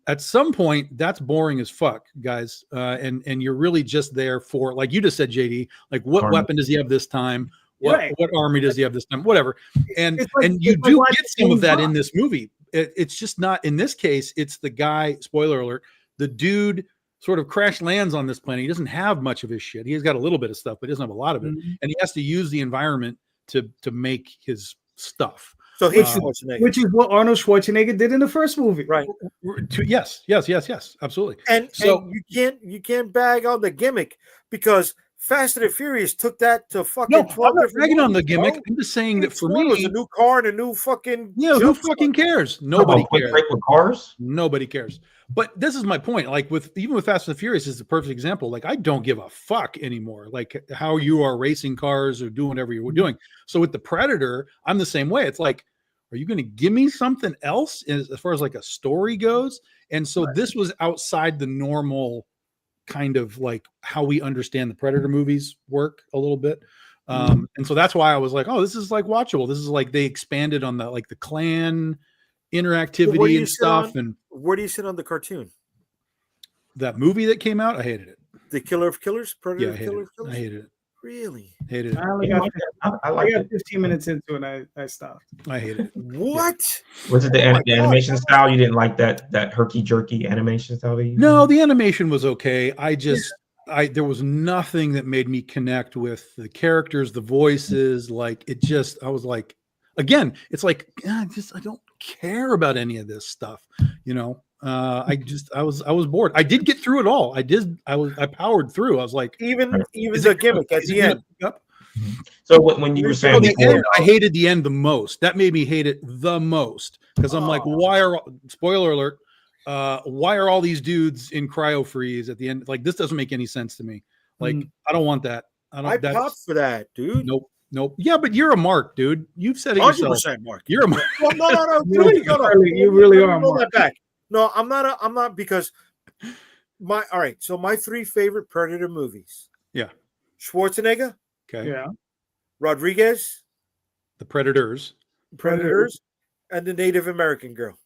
Speaker 1: At some point, that's boring as fuck, guys. And you're really just there for, like you just said, JD, like what
Speaker 3: Army.
Speaker 1: weapon does he have this time?
Speaker 4: Right.
Speaker 1: What army does he have this time? Whatever. And
Speaker 4: It's like-
Speaker 1: and you
Speaker 4: it's like
Speaker 1: do
Speaker 4: watching
Speaker 1: get some of that
Speaker 4: James
Speaker 1: in this movie. It's just not in this case. It's the guy. Spoiler alert: the dude sort of crash lands on this planet. He doesn't have much of his shit. He's got a little bit of stuff, but he doesn't have a lot of it.
Speaker 4: Mhm.
Speaker 1: And he has to use the environment to make his stuff.
Speaker 2: So he's
Speaker 1: Uh,
Speaker 2: Schwarzenegger.
Speaker 4: Which is what Arnold Schwarzenegger did in the first movie.
Speaker 2: Right.
Speaker 1: Yes, absolutely.
Speaker 2: And,
Speaker 1: So-
Speaker 2: and you can't bag on the gimmick because Fast and the Furious took that to fucking
Speaker 1: No,
Speaker 2: 12
Speaker 1: I'm not
Speaker 2: different
Speaker 1: bragging on the
Speaker 2: movies,
Speaker 1: gimmick.
Speaker 2: bro.
Speaker 1: I'm just saying that
Speaker 2: Each
Speaker 1: for
Speaker 2: one was
Speaker 1: me,
Speaker 2: a new car and a new fucking
Speaker 1: yeah, who
Speaker 2: jump
Speaker 1: fucking
Speaker 2: start.
Speaker 1: cares?
Speaker 3: Talk
Speaker 1: Nobody
Speaker 3: about quick
Speaker 1: cares.
Speaker 3: break with cars.
Speaker 1: Nobody cares. But this is my point. Like even with Fast and the Furious is the perfect example. Like I don't give a fuck anymore. Like how you are racing cars or doing whatever you're doing. So with the Predator, I'm the same way. It's like, are you going to give me something else as far as like a story goes? And so this was outside the normal kind of like how we understand the Predator movies work a little bit. And so that's why I was like, oh, this is like watchable. This is like they expanded on the like the clan interactivity and stuff. And
Speaker 2: Where do you sit on the cartoon?
Speaker 1: that movie that came out, I hated it.
Speaker 2: The Killer of Killers? Predator
Speaker 1: Yeah, I hated
Speaker 2: Killer
Speaker 1: it.
Speaker 2: of Killers?
Speaker 1: I hated it.
Speaker 2: Really?
Speaker 1: Hated it.
Speaker 4: I only
Speaker 3: Yeah,
Speaker 4: got,
Speaker 3: I
Speaker 4: I
Speaker 3: like
Speaker 4: got
Speaker 3: it.
Speaker 4: 15 minutes into it and I stopped.
Speaker 1: I hated it.
Speaker 2: What?
Speaker 3: Was it the,
Speaker 2: Oh my
Speaker 3: the
Speaker 2: God.
Speaker 3: animation style? You didn't like that herky jerky animation style they used?
Speaker 1: No, the animation was okay. There was nothing that made me connect with the characters, the voices. Like I was like, again, it's like I don't care about any of this stuff, you know. I was bored. I did get through it all. I powered through. I was like,
Speaker 2: Even
Speaker 1: is
Speaker 2: the
Speaker 1: it
Speaker 2: gimmick at
Speaker 1: is it
Speaker 2: the
Speaker 1: gonna
Speaker 2: end.
Speaker 1: pick up?
Speaker 3: So when you were
Speaker 1: Oh,
Speaker 3: saying
Speaker 1: the
Speaker 3: before,
Speaker 1: end, I hated the end the most. That made me hate it the most because I'm like, spoiler alert, why are all these dudes in cryo freeze at the end? Like this doesn't make any sense to me. Like I don't want that.
Speaker 2: I popped for that, dude.
Speaker 1: Nope. Yeah, but you're a mark, dude. You've said it yourself.
Speaker 2: 100% Mark.
Speaker 1: You're a mark.
Speaker 2: Well, no.
Speaker 4: You really are,
Speaker 2: Roll
Speaker 4: Mark.
Speaker 2: that back. No, I'm not because all right. So my 3 favorite Predator movies.
Speaker 1: Yeah.
Speaker 2: Schwarzenegger,
Speaker 1: Okay.
Speaker 4: Yeah.
Speaker 2: Rodriguez,
Speaker 1: The Predators.
Speaker 2: Predators, and the Native American girl.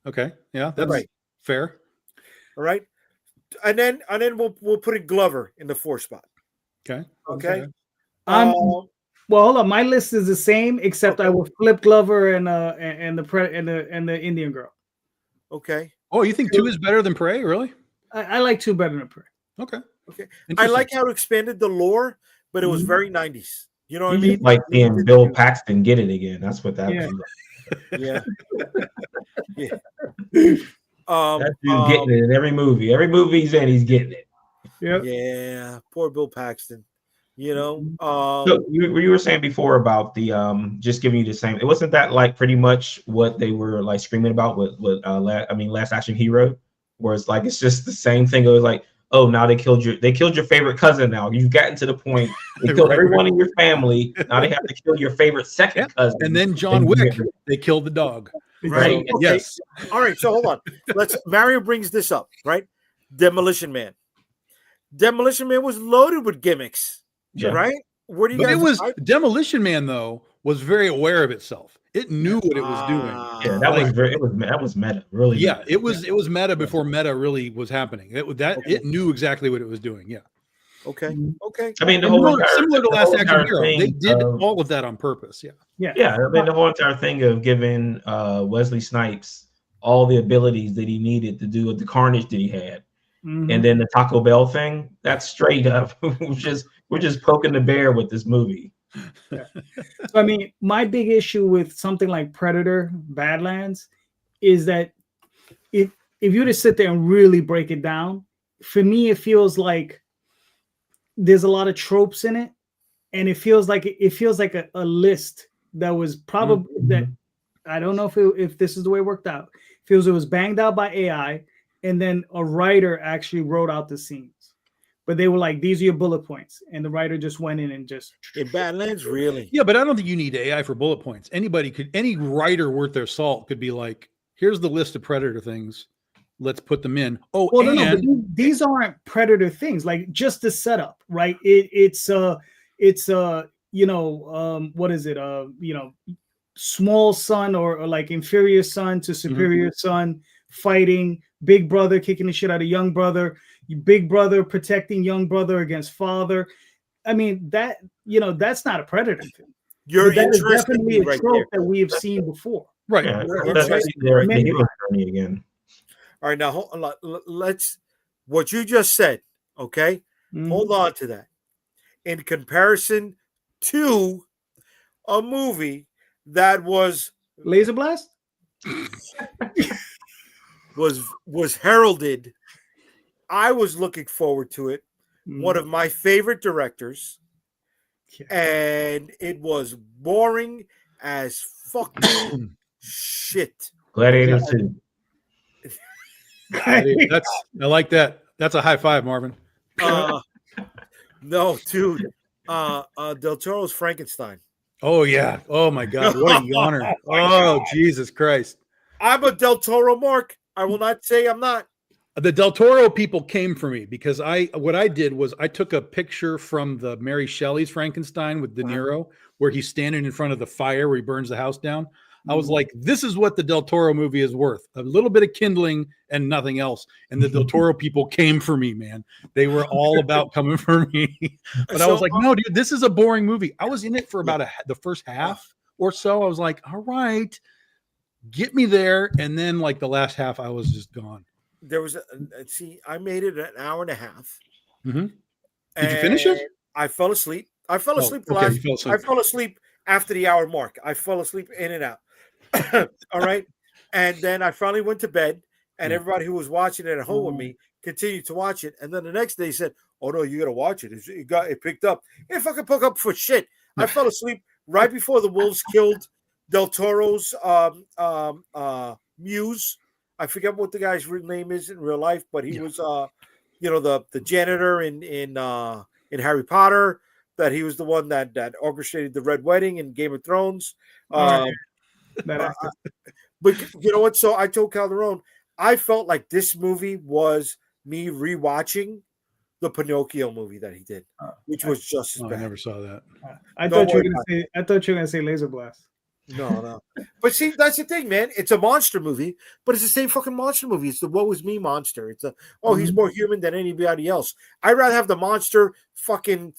Speaker 1: Okay. Yeah, that's
Speaker 2: Right.
Speaker 1: fair.
Speaker 2: All right. And then we'll put in Glover in the 4th spot.
Speaker 1: Okay.
Speaker 2: Okay.
Speaker 4: Well, hold on. My list is the same, except I will flip Glover and the Indian girl.
Speaker 2: Okay.
Speaker 1: Oh, you think 2 is better than Prey? Really?
Speaker 4: I like 2 better than Prey.
Speaker 1: Okay.
Speaker 2: Okay. I
Speaker 1: Interesting.
Speaker 2: like how it expanded the lore, but it was very 90s. You know what I
Speaker 3: you
Speaker 2: mean?
Speaker 3: just like seeing Bill Paxton get it again. That's what that
Speaker 4: Yeah.
Speaker 3: was.
Speaker 2: Yeah. Yeah.
Speaker 3: That dude getting it in every movie. Every movie he's in, he's getting it.
Speaker 4: Yep.
Speaker 2: Yeah. Poor Bill Paxton. You know.
Speaker 3: So you were saying before about the just giving you the same. It wasn't that like pretty much what they were like screaming about with Last Action Hero, where it's like it's just the same thing. It was like, oh, now they killed your favorite cousin. Now you've gotten to the point they killed everyone in your family. Now they have to kill your favorite second cousin.
Speaker 1: And then John Wick, they killed the dog.
Speaker 2: Right.
Speaker 1: So,
Speaker 2: Okay.
Speaker 1: Yes.
Speaker 2: All right. So hold on. Mario brings this up, right? Demolition Man. Demolition Man was loaded with gimmicks,
Speaker 3: Yeah.
Speaker 2: right? Where do you
Speaker 1: But
Speaker 2: guys?
Speaker 1: it was Demolition Man though was very aware of itself. It knew what it was doing.
Speaker 3: Yeah, that was meta. Really.
Speaker 1: Yeah,
Speaker 3: meta.
Speaker 1: it was meta before meta really was happening. It knew exactly what it was doing. Yeah.
Speaker 2: Okay. Okay.
Speaker 3: I mean, the
Speaker 1: And
Speaker 3: whole
Speaker 1: similar to
Speaker 3: the
Speaker 1: Last
Speaker 3: whole
Speaker 1: Action
Speaker 3: entire
Speaker 1: Hero,
Speaker 3: thing
Speaker 1: they did
Speaker 3: of-
Speaker 1: all of that on purpose. Yeah.
Speaker 3: Yeah, I mean the whole entire thing of giving Wesley Snipes all the abilities that he needed to do with the carnage that he had, and then the Taco Bell thing, that's straight up. we're just poking the bear with this movie.
Speaker 4: So, I mean, my big issue with something like Predator, Badlands, is that if you were to sit there and really break it down, for me, it feels like there's a lot of tropes in it, and it feels like a list that was probably that I don't know if this is the way it worked out. Feels it was banged out by AI, and then a writer actually wrote out the scenes. but they were like, these are your bullet points, and the writer just went in and just
Speaker 2: In Badlands, really?
Speaker 1: Yeah, but I don't think you need AI for bullet points. Any writer worth their salt could be like, here's the list of Predator things. Let's put them in. Oh,
Speaker 4: well, no,
Speaker 1: and
Speaker 4: but these aren't Predator things. Like just the setup, right? It's what is it? Small son or like inferior son to superior son fighting, big brother kicking the shit out of young brother, big brother protecting young brother against father. I mean, that's not a Predator thing.
Speaker 2: You're
Speaker 4: But that is
Speaker 2: interested
Speaker 4: definitely a
Speaker 2: right
Speaker 4: trope
Speaker 2: there.
Speaker 4: that we have seen before.
Speaker 1: right.
Speaker 3: Yeah,
Speaker 2: You're
Speaker 3: that's
Speaker 2: interested.
Speaker 3: actually the hero journey again.
Speaker 2: All right, now hold on. Let's what you just said. Okay, hold on to that. In comparison to a movie that was
Speaker 4: Laser Blast?
Speaker 2: was heralded, I was looking forward to it. One of my favorite directors, and it was boring as fucking shit.
Speaker 3: Gladiator 2.
Speaker 1: I like that. That's a high five, Marvin.
Speaker 2: No, dude. Del Toro's Frankenstein.
Speaker 1: Oh yeah. Oh my God. What a yawner. Oh Jesus Christ.
Speaker 2: I'm a Del Toro mark. I will not say I'm not.
Speaker 1: The Del Toro people came for me because what I did was I took a picture from the Mary Shelley's Frankenstein with De Niro, where he's standing in front of the fire where he burns the house down. I was like, this is what the Del Toro movie is worth. A little bit of kindling and nothing else. And the Del Toro people came for me, man. They were all about coming for me. But I was like, no, dude, this is a boring movie. I was in it for about the first half or so. I was like, all right, get me there. And then like the last half, I was just gone.
Speaker 2: There was I made it an hour and a half.
Speaker 1: Did you finish it?
Speaker 2: I fell asleep. I fell asleep I fell asleep after the hour mark. I fell asleep in and out. All right. And then I finally went to bed, and everybody who was watching it at home with me continued to watch it. And then the next day said, "Oh no, you got to watch it. It picked up. It fucking picked up for shit." I fell asleep right before the wolves killed Del Toro's muse. I forget what the guy's real name is in real life, but he was the janitor in Harry Potter. That he was the one that orchestrated the Red Wedding in Game of Thrones. But you know what? So I told Calderon, I felt like this movie was me rewatching the Pinocchio movie that he did, which was just as bad.
Speaker 1: I never saw that.
Speaker 4: I thought you were gonna say Laser Blast.
Speaker 2: No. But see, that's the thing, man. It's a monster movie, but it's the same fucking monster movie. It's the woe is me monster. It's he's more human than anybody else. I'd rather have the monster fucking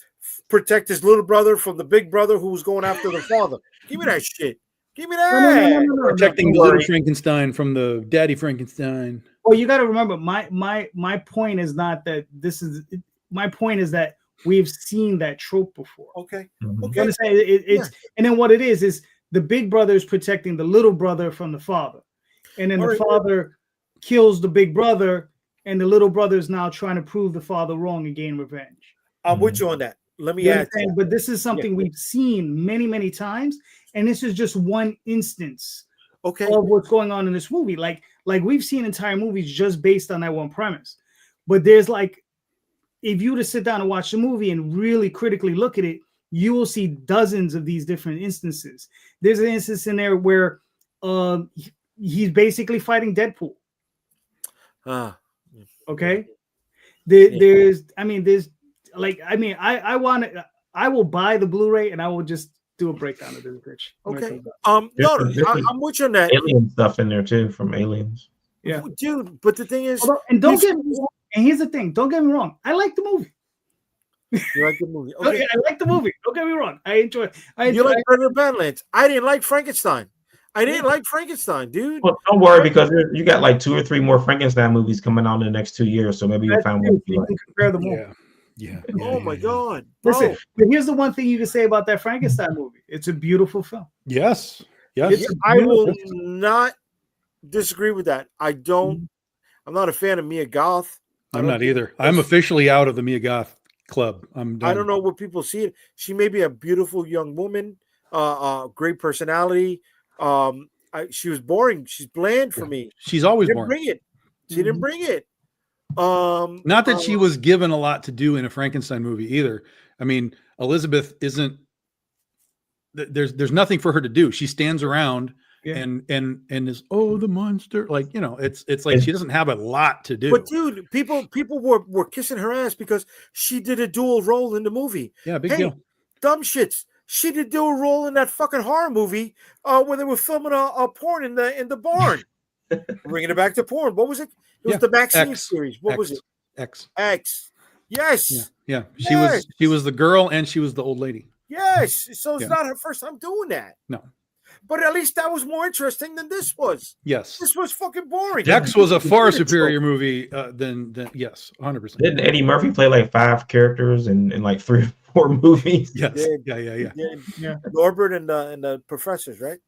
Speaker 2: protect his little brother from the big brother who was going after the father. Give me that shit. Give me that.
Speaker 4: No,
Speaker 1: Protecting the little Frankenstein from the daddy Frankenstein.
Speaker 4: Well, you got to remember, my point is not that this is. My point is that we've seen that trope before.
Speaker 2: Okay.
Speaker 4: You understand? And then what it is the big brother is protecting the little brother from the father, and then the father kills the big brother, and the little brother is now trying to prove the father wrong and gain revenge.
Speaker 2: I'm with you on that. Let me add.
Speaker 4: But this is something we've seen many, many times, and this is just one instance of what's going on in this movie. Like we've seen entire movies just based on that one premise. But there's like, if you were to sit down and watch the movie and really critically look at it, you will see dozens of these different instances. There's an instance in there where he's basically fighting Deadpool. Okay. I will buy the Blu-ray and I will just do a breakdown of this bitch.
Speaker 2: Okay. I'm with you on that.
Speaker 3: Alien stuff in there too from Aliens.
Speaker 4: Yeah,
Speaker 2: dude. But the thing is,
Speaker 4: and don't get me wrong. And here's the thing: don't get me wrong. I like the movie.
Speaker 2: You like the movie? Okay.
Speaker 4: I like the movie. Don't get me wrong. I enjoy it.
Speaker 2: You like Predator Badlands? I didn't like Frankenstein. Dude.
Speaker 3: Well, don't worry because you got like 2 or 3 more Frankenstein movies coming out in the next 2 years, so maybe you'll find one.
Speaker 4: You can compare them all.
Speaker 2: Yeah. Oh my God.
Speaker 4: Listen, but here's the one thing you can say about that Frankenstein movie. It's a beautiful film.
Speaker 1: Yes.
Speaker 2: I will not disagree with that. I'm not a fan of Mia Goth.
Speaker 1: I'm not either. I'm officially out of the Mia Goth club. I'm done.
Speaker 2: I don't know what people see it. She may be a beautiful young woman, great personality. She was boring. She's bland for me.
Speaker 1: She's always
Speaker 2: She
Speaker 1: boring.
Speaker 2: didn't bring it.
Speaker 1: Not that she was given a lot to do in a Frankenstein movie either. I mean, Elizabeth isn't. There's nothing for her to do. She stands around and is the monster. Like, you know, it's like she doesn't have a lot to do.
Speaker 2: But dude, people were kissing her ass because she did a dual role in the movie.
Speaker 1: Yeah, big deal.
Speaker 2: Dumb shits. She did do a role in that fucking horror movie when they were filming a porn in the barn. Bringing it back to porn. What was it? It was the Vaccine series. What was it?
Speaker 1: X.
Speaker 2: Yes.
Speaker 1: Yeah.
Speaker 2: Yes.
Speaker 1: She was the girl and she was the old lady.
Speaker 2: Yes. So it's not her first time doing that.
Speaker 1: No.
Speaker 2: But at least that was more interesting than this was.
Speaker 1: Yes.
Speaker 2: This was fucking boring.
Speaker 1: X was a far superior movie than yes, 100%.
Speaker 3: Didn't Eddie Murphy play like 5 characters in like 3 or 4 movies?
Speaker 1: Yes. Yeah.
Speaker 2: Yeah. Norbert and the professors, right?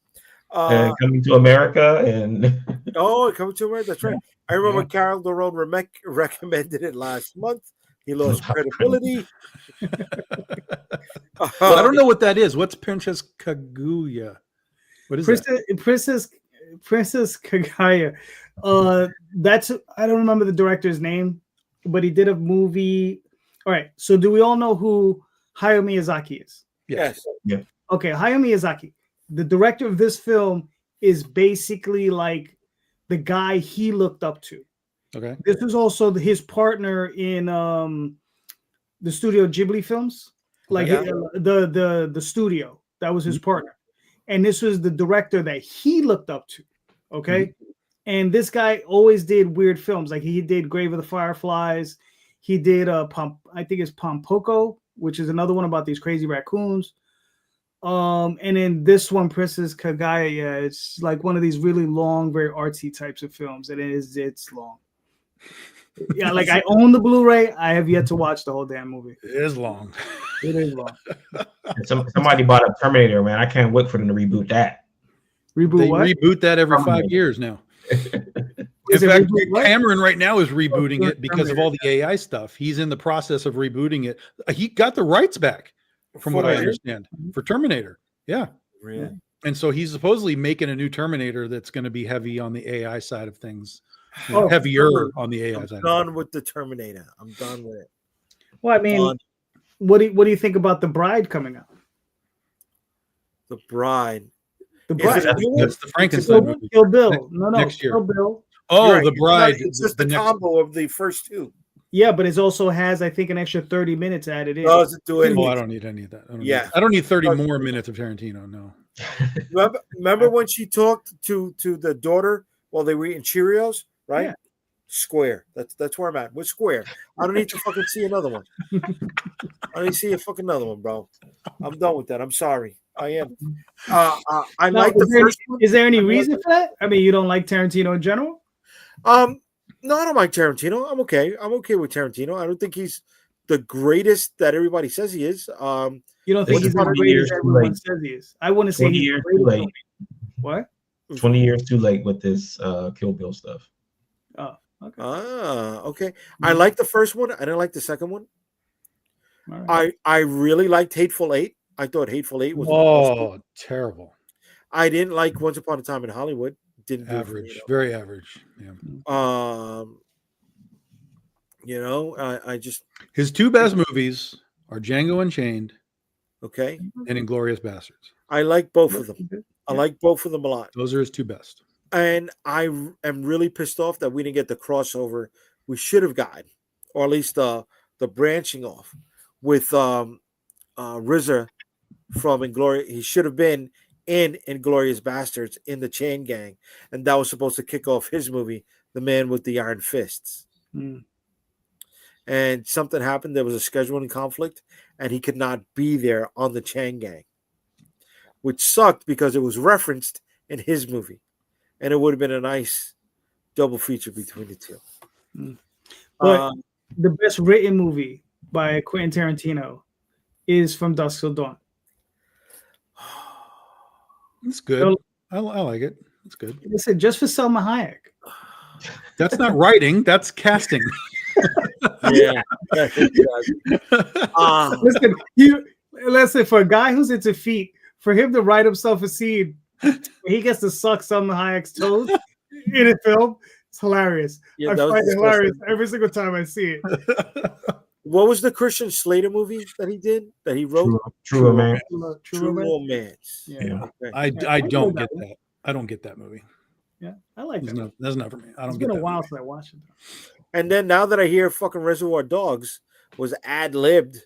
Speaker 3: And Coming to America and
Speaker 2: Coming to America. That's right. I remember Carol Derone recommended it last month. He lost credibility.
Speaker 1: I don't know what that is. What's Princess Kaguya? What is that?
Speaker 4: Princess Kaguya. That's I don't remember the director's name, but he did a movie. All right. So do we all know who Hayao Miyazaki is?
Speaker 2: Yes.
Speaker 3: Yeah.
Speaker 4: Okay, Hayao Miyazaki. The director of this film is basically like the guy he looked up to.
Speaker 1: Okay.
Speaker 4: This is also his partner in the Studio Ghibli films, like the studio. That was his partner, and this was the director that he looked up to. Okay, and this guy always did weird films. Like he did Grave of the Fireflies. He did I think it's Pompoko, which is another one about these crazy raccoons. And then this one, Princess Kaguya, it's like one of these really long, very artsy types of films. And it's long. Yeah, like I own the Blu-ray. I have yet to watch the whole damn movie.
Speaker 1: It is long.
Speaker 4: It is long.
Speaker 3: Somebody bought a Terminator, man. I can't wait for them to reboot that.
Speaker 1: Reboot that every 5 years now. In fact, Cameron right now is rebooting it because of all the AI stuff. He's in the process of rebooting it. He got the rights back, from what I understand, for Terminator. Yeah.
Speaker 2: Really?
Speaker 1: And so he's supposedly making a new Terminator that's going to be heavy on the AI side of things. Heavier on the AI side.
Speaker 2: I'm done with the Terminator. I'm done with it.
Speaker 4: Well, I mean, what do you think about The Bride coming out?
Speaker 2: The Bride.
Speaker 4: The Bride.
Speaker 1: That's the Frankenstein movie.
Speaker 4: Kill Bill. No,
Speaker 1: next year.
Speaker 4: Kill Bill.
Speaker 1: Oh,
Speaker 2: Right.
Speaker 1: The Bride.
Speaker 2: It's just the combo of the first two.
Speaker 4: Yeah, but it also has, I think, an extra 30 minutes added in.
Speaker 2: Doesn't do anything.
Speaker 1: Oh, I don't need any of that. I don't need 30 more minutes of Tarantino. No.
Speaker 2: Remember when she talked to the daughter while they were eating Cheerios, right?
Speaker 4: Yeah.
Speaker 2: Square. That's where I'm at. With Square. I don't need to fucking see another one. I need to see a fucking another one, bro. I'm done with that. I'm sorry. I am. I like the first one.
Speaker 4: Is there any reason for that? I mean, you don't like Tarantino in general?
Speaker 2: No, I don't like Tarantino. I'm okay. I'm okay with Tarantino. I don't think he's the greatest that everybody says he is.
Speaker 4: You don't think he's the greatest everyone says he is? I want to say
Speaker 3: 20 years too late.
Speaker 4: What?
Speaker 3: 20 years too late with this Kill Bill stuff.
Speaker 4: Oh, okay.
Speaker 2: Okay. I like the first one. I didn't like the second one.
Speaker 4: All right.
Speaker 2: I really liked Hateful Eight. I thought Hateful Eight was
Speaker 1: terrible.
Speaker 2: I didn't like Once Upon a Time in Hollywood. Didn't
Speaker 1: average, very average. Yeah.
Speaker 2: I just
Speaker 1: his two best movies are Django Unchained,
Speaker 2: okay,
Speaker 1: and Inglourious Bastards.
Speaker 2: I like both of them. I like both of them a lot.
Speaker 1: Those are his two best.
Speaker 2: And I am really pissed off that we didn't get the crossover we should have gotten, or at least the branching off with RZA from Inglourious. He should have been in Inglourious Bastards in the Chain Gang, and that was supposed to kick off his movie, The Man with the Iron Fists. And something happened. There was a scheduling conflict, and he could not be there on the Chain Gang, which sucked because it was referenced in his movie, and it would have been a nice double feature between the two.
Speaker 4: But the best written movie by Quentin Tarantino is From Dusk Till Dawn.
Speaker 1: It's good. I like it. It's good.
Speaker 4: Listen, just for Selma Hayek.
Speaker 1: That's not writing. That's casting.
Speaker 2: Yeah.
Speaker 4: Listen, for a guy who's into feet, for him to write himself a scene, he gets to suck Selma Hayek's toes in a film. It's hilarious.
Speaker 2: Yeah,
Speaker 4: I
Speaker 2: that was
Speaker 4: find it
Speaker 2: disgusting.
Speaker 4: hilarious every single time I see it.
Speaker 2: What was the Christian Slater movie that he did that he wrote?
Speaker 3: True man.
Speaker 2: True Romance.
Speaker 4: Yeah.
Speaker 3: Yeah.
Speaker 2: Okay.
Speaker 1: I don't get that. I don't get that movie.
Speaker 4: Yeah, I like
Speaker 1: That's
Speaker 4: that.
Speaker 1: not, that's not for me. I don't
Speaker 4: It's
Speaker 1: get
Speaker 4: been a
Speaker 1: that
Speaker 4: while
Speaker 1: movie.
Speaker 4: since I watched it.
Speaker 2: And then now that I hear fucking Reservoir Dogs was ad-libbed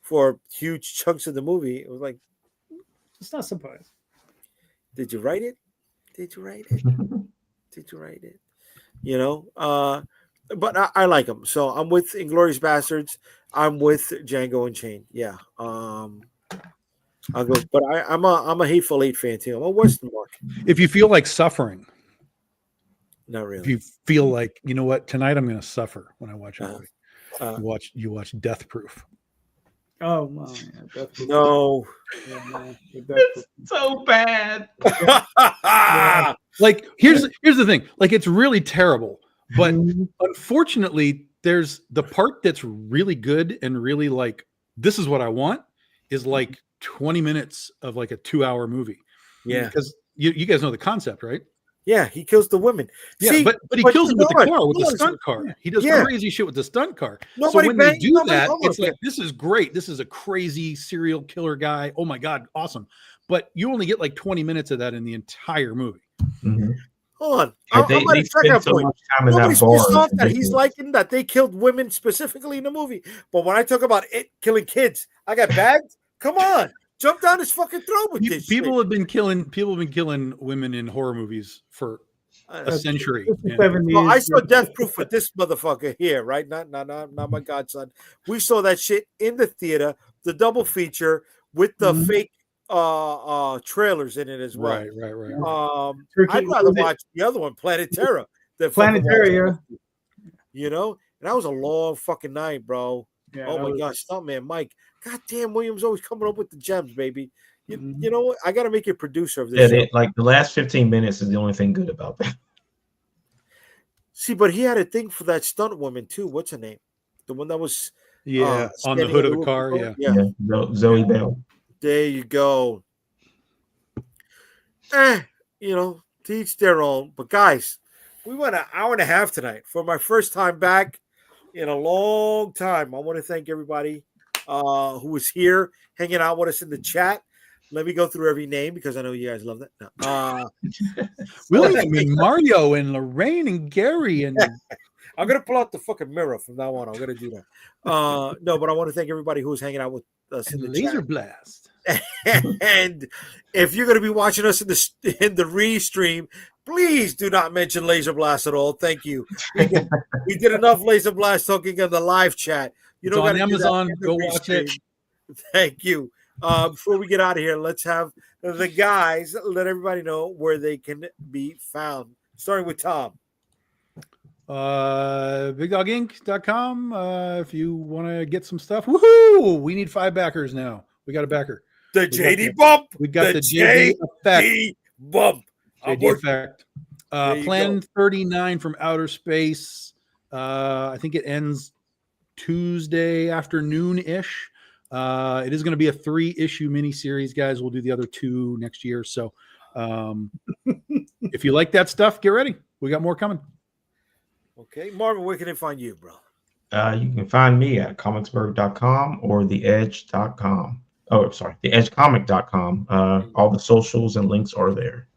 Speaker 2: for huge chunks of the movie, it was like,
Speaker 4: It's not surprised.
Speaker 2: did you write it? Did you write it? Did you write it? You know, but I like them. So I'm with Inglourious Bastards. I'm with Django Unchained. Yeah. I'll go, but I'm a Hateful Eight fan too. I'm a Western mark.
Speaker 1: If you feel like suffering,
Speaker 2: Not
Speaker 1: if
Speaker 2: really.
Speaker 1: you feel like, you know what, tonight I'm going to suffer when I watch a
Speaker 2: Uh,
Speaker 1: movie. You watch Death Proof.
Speaker 4: Oh, wow. Yeah, that's
Speaker 2: No.
Speaker 4: yeah, man.
Speaker 3: It's so bad.
Speaker 1: Like here's the thing. Like it's really terrible, but
Speaker 4: Mhm.
Speaker 1: unfortunately, there's the part that's really good and really like this is what I want is like 20 minutes of like a 2-hour movie.
Speaker 2: Yeah.
Speaker 1: Because you guys know the concept, right?
Speaker 2: Yeah, he kills the women.
Speaker 1: Yeah,
Speaker 2: See,
Speaker 1: but he
Speaker 2: but
Speaker 1: kills
Speaker 2: you
Speaker 1: them with the
Speaker 2: know
Speaker 1: car, with
Speaker 2: it.
Speaker 1: the stunt car. He does
Speaker 2: Yeah.
Speaker 1: crazy shit with the stunt car.
Speaker 2: Nobody
Speaker 1: so when they
Speaker 2: bang-
Speaker 1: do
Speaker 2: nobody-
Speaker 1: that,
Speaker 2: hold on,
Speaker 1: it's like this is great. This is a crazy serial killer guy. Oh my god, awesome! But you only get like 20 minutes of that in the entire movie.
Speaker 3: Mhm.
Speaker 2: Hold on.
Speaker 3: Like,
Speaker 2: I'm
Speaker 3: they
Speaker 2: going to check
Speaker 3: spend
Speaker 2: that
Speaker 3: so
Speaker 2: point.
Speaker 3: much time in
Speaker 2: Nobody's
Speaker 3: that bar.
Speaker 2: pissed off
Speaker 3: It's
Speaker 2: that he's
Speaker 3: ridiculous.
Speaker 2: liking that they killed women specifically in the movie. But when I talk about it killing kids, I got bagged. Come on. Jump down his fucking throat with this
Speaker 1: People
Speaker 2: shit.
Speaker 1: have been killing women in horror movies for a century. Yeah.
Speaker 4: 70s.
Speaker 2: Well, I saw Death Proof with this motherfucker here, right? Not my godson. We saw that shit in the theater, the double feature with the
Speaker 4: Mhm.
Speaker 2: fake trailers in it as well.
Speaker 1: Right.
Speaker 4: Turkey-
Speaker 2: I'd rather
Speaker 4: was it-
Speaker 2: watch the other one, Planet Terror, than
Speaker 4: Planet
Speaker 2: fucking
Speaker 4: Terror,
Speaker 2: watch it. You know, and that was a long fucking night, bro.
Speaker 4: Yeah,
Speaker 2: Oh
Speaker 4: that
Speaker 2: my
Speaker 4: was-
Speaker 2: gosh, Stuntman Mike. Goddamn, Williams always coming up with the gems, baby. You,
Speaker 4: Mhm.
Speaker 2: you know what? I got to make you a producer of this
Speaker 3: Yeah,
Speaker 2: show.
Speaker 3: like the last 15 minutes is the only thing good about that.
Speaker 2: See, but he had a thing for that stunt woman too. What's her name? The one that was
Speaker 1: Yeah, on the
Speaker 2: standing
Speaker 1: hood
Speaker 2: in
Speaker 1: of the car.
Speaker 2: roof.
Speaker 1: Yeah.
Speaker 3: Zoe Bell.
Speaker 2: There you go. You know, to each their own. But guys, we went an hour and a half tonight for my first time back in a long time. I want to thank everybody who was here hanging out with us in the chat. Let me go through every name because I know you guys love that. No.
Speaker 1: William and Mario and Lorraine and Gary and
Speaker 2: I'm gonna pull out the fucking mirror from now on. I'm gonna do that. No, but I want to thank everybody who was hanging out with us in the
Speaker 1: Laser
Speaker 2: chat.
Speaker 1: Blast.
Speaker 2: And if you're going to be watching us in the re-stream, please do not mention Laser Blast at all. Thank you. We did enough Laser Blast talking in the live chat. You
Speaker 1: It's
Speaker 2: don't
Speaker 1: on
Speaker 2: got
Speaker 1: Amazon. Go watch it.
Speaker 2: Thank you. Before we get out of here, let's have the guys let everybody know where they can be found. Starting with Tom.
Speaker 1: BigDogInc.com. If you want to get some stuff, woohoo! We need 5 backers now. We got a backer.
Speaker 2: The
Speaker 1: got
Speaker 2: JD
Speaker 1: the-
Speaker 2: bump.
Speaker 1: We got the
Speaker 2: JD
Speaker 1: JD effect.
Speaker 2: bump. I'm
Speaker 1: JD
Speaker 2: working.
Speaker 1: effect.
Speaker 2: There you
Speaker 1: Plan 39 from outer space. I think it ends Tuesday afternoon ish. It is going to be a 3-issue miniseries, guys. We'll do the other 2 next year. So if you like that stuff, get ready. We got more coming.
Speaker 2: Okay, Marvin, where can they find you, bro?
Speaker 3: You can find me at comicsburg.com or theedge.com. Oh, sorry, theedgecomic.com. All the socials and links are there.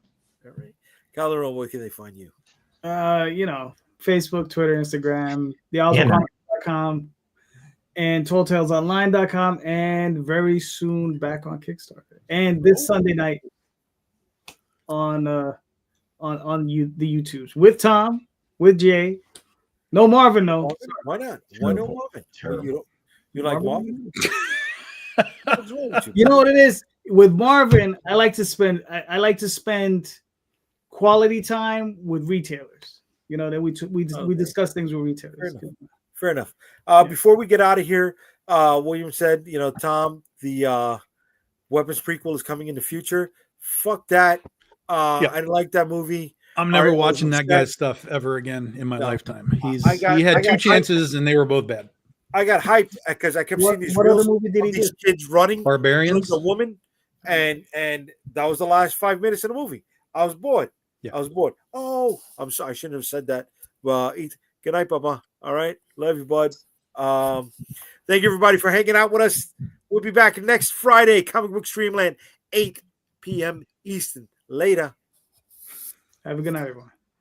Speaker 2: All right. Calderon, where can they find you?
Speaker 4: You know, Facebook, Twitter, Instagram,
Speaker 3: Yeah,
Speaker 4: thealphacomics.com, and talltalesonline.com, and very soon back on Kickstarter. And this Sunday night on the YouTubes with Tom, with Jay. No Marvin, though.
Speaker 2: Why not? Why no Marvin?
Speaker 3: Terrible.
Speaker 2: You like Marvin? What's wrong with you?
Speaker 4: You know what it is with Marvin? I like to spend quality time with retailers. You know that we discuss things with retailers.
Speaker 2: Fair enough. Before we get out of here, William said, you know, Tom, the Weapons prequel is coming in the future. Fuck that. I didn't like that movie.
Speaker 1: I'm never
Speaker 2: All right,
Speaker 1: watching
Speaker 2: well,
Speaker 1: that guy's stuff ever again in my lifetime.
Speaker 2: I
Speaker 1: He had
Speaker 2: got
Speaker 1: 2 chances and they were both bad.
Speaker 2: I got hyped because I kept seeing these
Speaker 4: What other
Speaker 2: reels
Speaker 4: movie did he
Speaker 2: of these
Speaker 4: do?
Speaker 2: kids running,
Speaker 1: Barbarians.
Speaker 2: killing a woman, and that was the last 5 minutes of the movie. I was bored.
Speaker 1: Yeah.
Speaker 2: I was bored. Oh, I'm sorry. I shouldn't have said that. Well, good night, Papa. All right. Love you, bud. Thank you, everybody, for hanging out with us. We'll be back next Friday, Comic Book Streamland, 8 p.m. Eastern. Later.
Speaker 4: Have a good night, everyone.